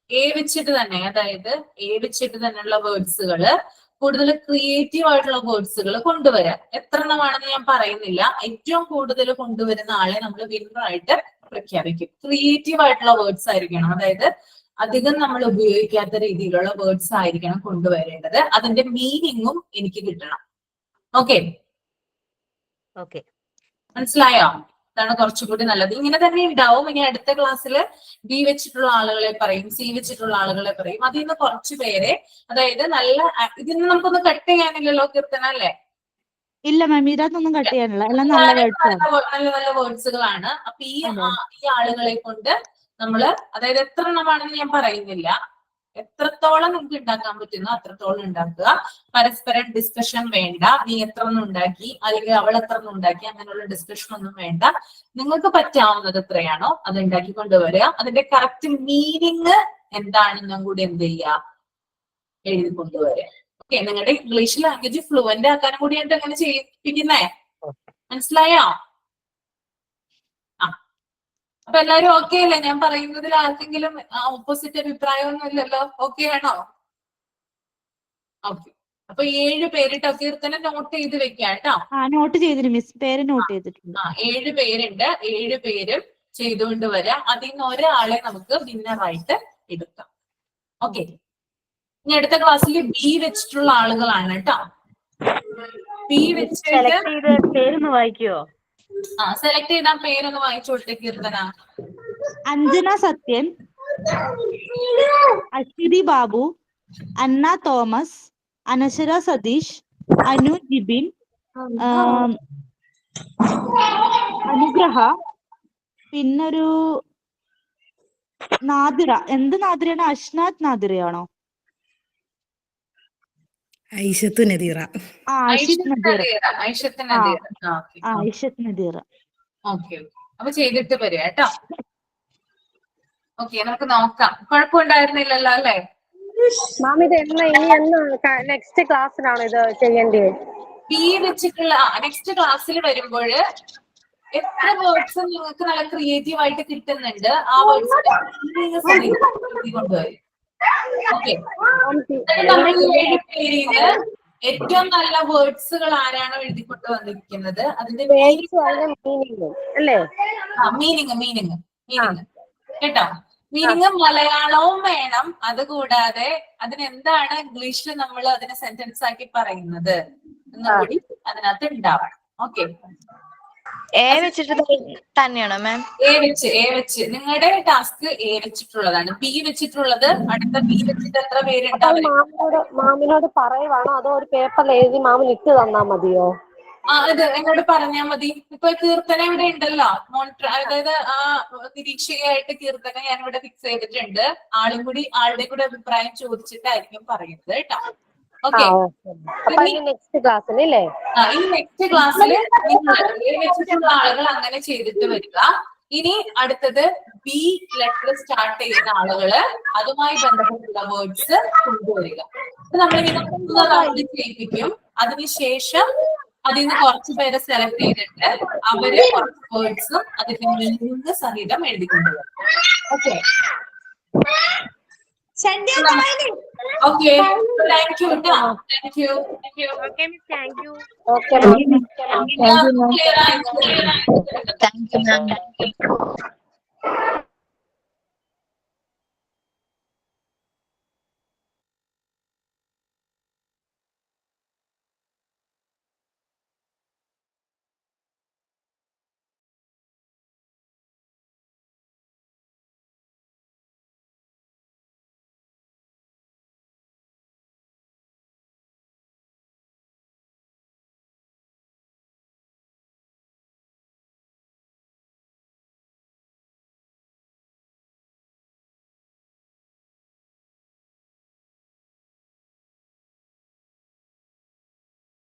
എ വെച്ചിട്ട് തന്നെ, അതായത് എ വെച്ചിട്ട് തന്നെയുള്ള വേർഡ്സുകള് കൂടുതൽ ക്രിയേറ്റീവ് ആയിട്ടുള്ള വേർഡ്സുകൾ കൊണ്ടുവരാൻ. എത്ര എണ്ണമാണെന്ന് ഞാൻ പറയുന്നില്ല. ഏറ്റവും കൂടുതൽ കൊണ്ടുവരുന്ന ആളെ നമ്മൾ വിന്നർ ആയിട്ട് പ്രഖ്യാപിക്കും. ക്രിയേറ്റീവ് ആയിട്ടുള്ള വേർഡ്സ് ആയിരിക്കണം, അതായത് അധികം നമ്മൾ ഉപയോഗിക്കാത്ത രീതിയിലുള്ള വേർഡ്സ് ആയിരിക്കണം കൊണ്ടുവരേണ്ടത്. അതിന്റെ മീനിങ്ങും എനിക്ക് കിട്ടണം. ഓക്കെ, ഓക്കെ, മനസ്സിലായോ? അതാണ് കുറച്ചുകൂടി നല്ലത്. ഇങ്ങനെ തന്നെ ഉണ്ടാവും. ഇനി അടുത്ത ക്ലാസ്സിൽ ബി വെച്ചിട്ടുള്ള ആളുകളെ പറയും, സി വെച്ചിട്ടുള്ള ആളുകളെ പറയും. അതിൽ നിന്ന് കുറച്ചു പേരെ, അതായത് നല്ല ഇതിന് നമുക്കൊന്ന് കട്ട് ചെയ്യാനില്ലല്ലോ കീർത്തന, അല്ലേ? ഇല്ല മാം, ഇതിനകത്തൊന്നും കട്ട് ചെയ്യാനില്ല, എല്ലാം നല്ല വേർഡ്സ് ആണ്. നല്ല നല്ല വേർഡ്സുകളാണ്. അപ്പൊ ഈ ആളുകളെ കൊണ്ട് നമ്മള്, അതായത് എത്ര എണ്ണമാണെന്ന് ഞാൻ പറയുന്നില്ല, എത്രത്തോളം നിങ്ങൾക്ക് ഉണ്ടാക്കാൻ പറ്റുന്നോ അത്രത്തോളം ഉണ്ടാക്കുക. പരസ്പരം ഡിസ്കഷൻ വേണ്ട. നീ എത്ര എണ്ണം ഉണ്ടാക്കി, അല്ലെങ്കിൽ അവൾ എത്ര എണ്ണം ഉണ്ടാക്കി, അങ്ങനെയുള്ള ഡിസ്കഷൻ ഒന്നും വേണ്ട. നിങ്ങൾക്ക് പറ്റാവുന്നത് എത്രയാണോ അത് ഉണ്ടാക്കി കൊണ്ടുവരിക. അതിന്റെ കറക്റ്റ് മീനിങ് എന്താണെന്നും കൂടി എന്ത് ചെയ്യുക, എഴുതി കൊണ്ടുവരിക. ഓക്കെ, നിങ്ങളുടെ ഇംഗ്ലീഷ് ലാംഗ്വേജ് ഫ്ലുവന്റ് ആക്കാനും കൂടിയായിട്ട് അങ്ങനെ ചെയ്യിപ്പിക്കുന്നേ. മനസ്സിലായോ? അപ്പൊ എല്ലാരും ഓക്കെ അല്ലേ? ഞാൻ പറയുന്നതിൽ ആർക്കെങ്കിലും ഓപ്പോസിറ്റ് അഭിപ്രായമൊന്നും ഇല്ലല്ലോ? ഓക്കെ ആണോ? ഓക്കെ, അപ്പൊ 7 പേരിട്ടോ. കീർത്തന നോട്ട് ചെയ്ത് വെക്കാം കേട്ടോ. നോട്ട് ചെയ്തിട്ടുണ്ട് മിസ്, പേര് നോട്ട് ചെയ്തിട്ടുണ്ട്. 7 പേരുണ്ട്. 7 പേരും ചെയ്തുകൊണ്ട് വരാം. അതിൽ നിന്ന് ഒരാളെ നമുക്ക് വിന്നറായിട്ട് എടുക്കാം. ഓക്കെ, ഇനി അടുത്ത ക്ലാസ്സിൽ ബി വെച്ചിട്ടുള്ള ആളുകളാണ് കേട്ടോ. ബി വെച്ചിട്ട് പേരൊന്ന് വായിക്കുവോ? സെലക്ട് ചെയ്ത പേരൊന്ന് വായിച്ചു കൊടുത്തേ കീർത്തന. അഞ്ജന സത്യൻ, അശ്വതി ബാബു, അന്ന തോമസ്, അനശ്വര സതീഷ്, അനു ജിബിൻ, അനുഗ്രഹ, പിന്നൊരു നാദിറ. എന്ത് നാദിറയാണ്? അഷ്നാഥ് നാദിറയാണോ? ഐഷത്ത് നദീറ. ഐഷത്ത് നദീറ. ഐഷത്ത് നദീറ. ഓക്കെ, അപ്പൊ ചെയ്തിട്ട് വരിക കേട്ടോ. ഓക്കെ, നമുക്ക് നോക്കാം. കുഴപ്പമുണ്ടായിരുന്നില്ലല്ലോ അല്ലേ? മാം ഇത് നെക്സ്റ്റ് ക്ലാസ്സിലാണോ ഇത് ചെയ്യേണ്ടത്? ബി വെച്ചിട്ടുള്ള നെക്സ്റ്റ് ക്ലാസ്സിൽ വരുമ്പോൾ എത്ര വേർഡ്സ് നിങ്ങൾക്ക് നല്ല ക്രിയേറ്റീവ് ആയിട്ട് കിട്ടുന്നുണ്ട്, ആ വേർഡ്സ് കൊണ്ടുവരും. ഓക്കെ, നമ്മൾ 7 പേരിന് ഏറ്റവും നല്ല വേർഡ്സുകൾ ആരാണോ എഴുതിക്കൊണ്ട് വന്നിരിക്കുന്നത് അതിന്റെ മീനിങ് കേട്ടോ. മീനിങ് മലയാളവും വേണം. അതുകൂടാതെ അതിനെന്താണ് ഇംഗ്ലീഷിൽ നമ്മൾ അതിനെ സെന്റൻസ് ആക്കി പറയുന്നത് എന്നും കൂടി അതിനകത്ത് ഉണ്ടാവണം. ഓക്കെ, എ വെച്ചിട്ട് തന്നെയാണോ മാം? എ വെച്ച് നിങ്ങളുടെ ടാസ്ക് എ വെച്ചിട്ടുള്ളതാണ്. ബി വെച്ചിട്ടുള്ളത് അടുത്ത ബി വെച്ചിട്ട് എത്ര പേരുണ്ടാവും? മാമിനോട് പറയുവാണോ അതോ ഒരു പേപ്പറിൽ എഴുതി മാമിന് ഇട്ട് തന്നാ മതിയോ? അത് എന്നോട് പറഞ്ഞാൽ മതി. ഇപ്പൊ കീർത്തന ഇവിടെ ഉണ്ടല്ലോ, മോണിറ്റർ, അതായത് ആ നിരീക്ഷകയായിട്ട് കീർത്തന ഞാൻ ഇവിടെ ഫിക്സ് ചെയ്തിട്ടുണ്ട്. ആളുടെ കൂടെ അഭിപ്രായം ചോദിച്ചിട്ടായിരിക്കും പറയുന്നത് കേട്ടോ. ഓക്കെ, നെക്സ്റ്റ് ക്ലാസ്സിലല്ലേ? ഈ നെക്സ്റ്റ് ക്ലാസ്സിൽ വെച്ചിട്ടുള്ള ആളുകൾ അങ്ങനെ ചെയ്തിട്ട് വരിക. ഇനി അടുത്തത് ബി ലെറ്റർ സ്റ്റാർട്ട് ചെയ്യുന്ന ആളുകള് അതുമായി ബന്ധപ്പെട്ടുള്ള വേർഡ്സ് കൊണ്ടുവരിക. നമ്മളിങ്ങനെ 3 റൗണ്ട് ചെയ്യിപ്പിക്കും. അതിനുശേഷം അതിൽ നിന്ന് കുറച്ചു പേരെ സെലക്ട് ചെയ്തിട്ട് അവര് കുറച്ച് വേർഡ്സും അതിന്റെ മീനിങ് സഹിതം എഴുതിക്കൊണ്ടുവരും. ഓക്കെ, ഓക്കെ, താങ്ക് യു കേട്ടോ. Thank you. Okay miss, thank you. Thank you ma'am.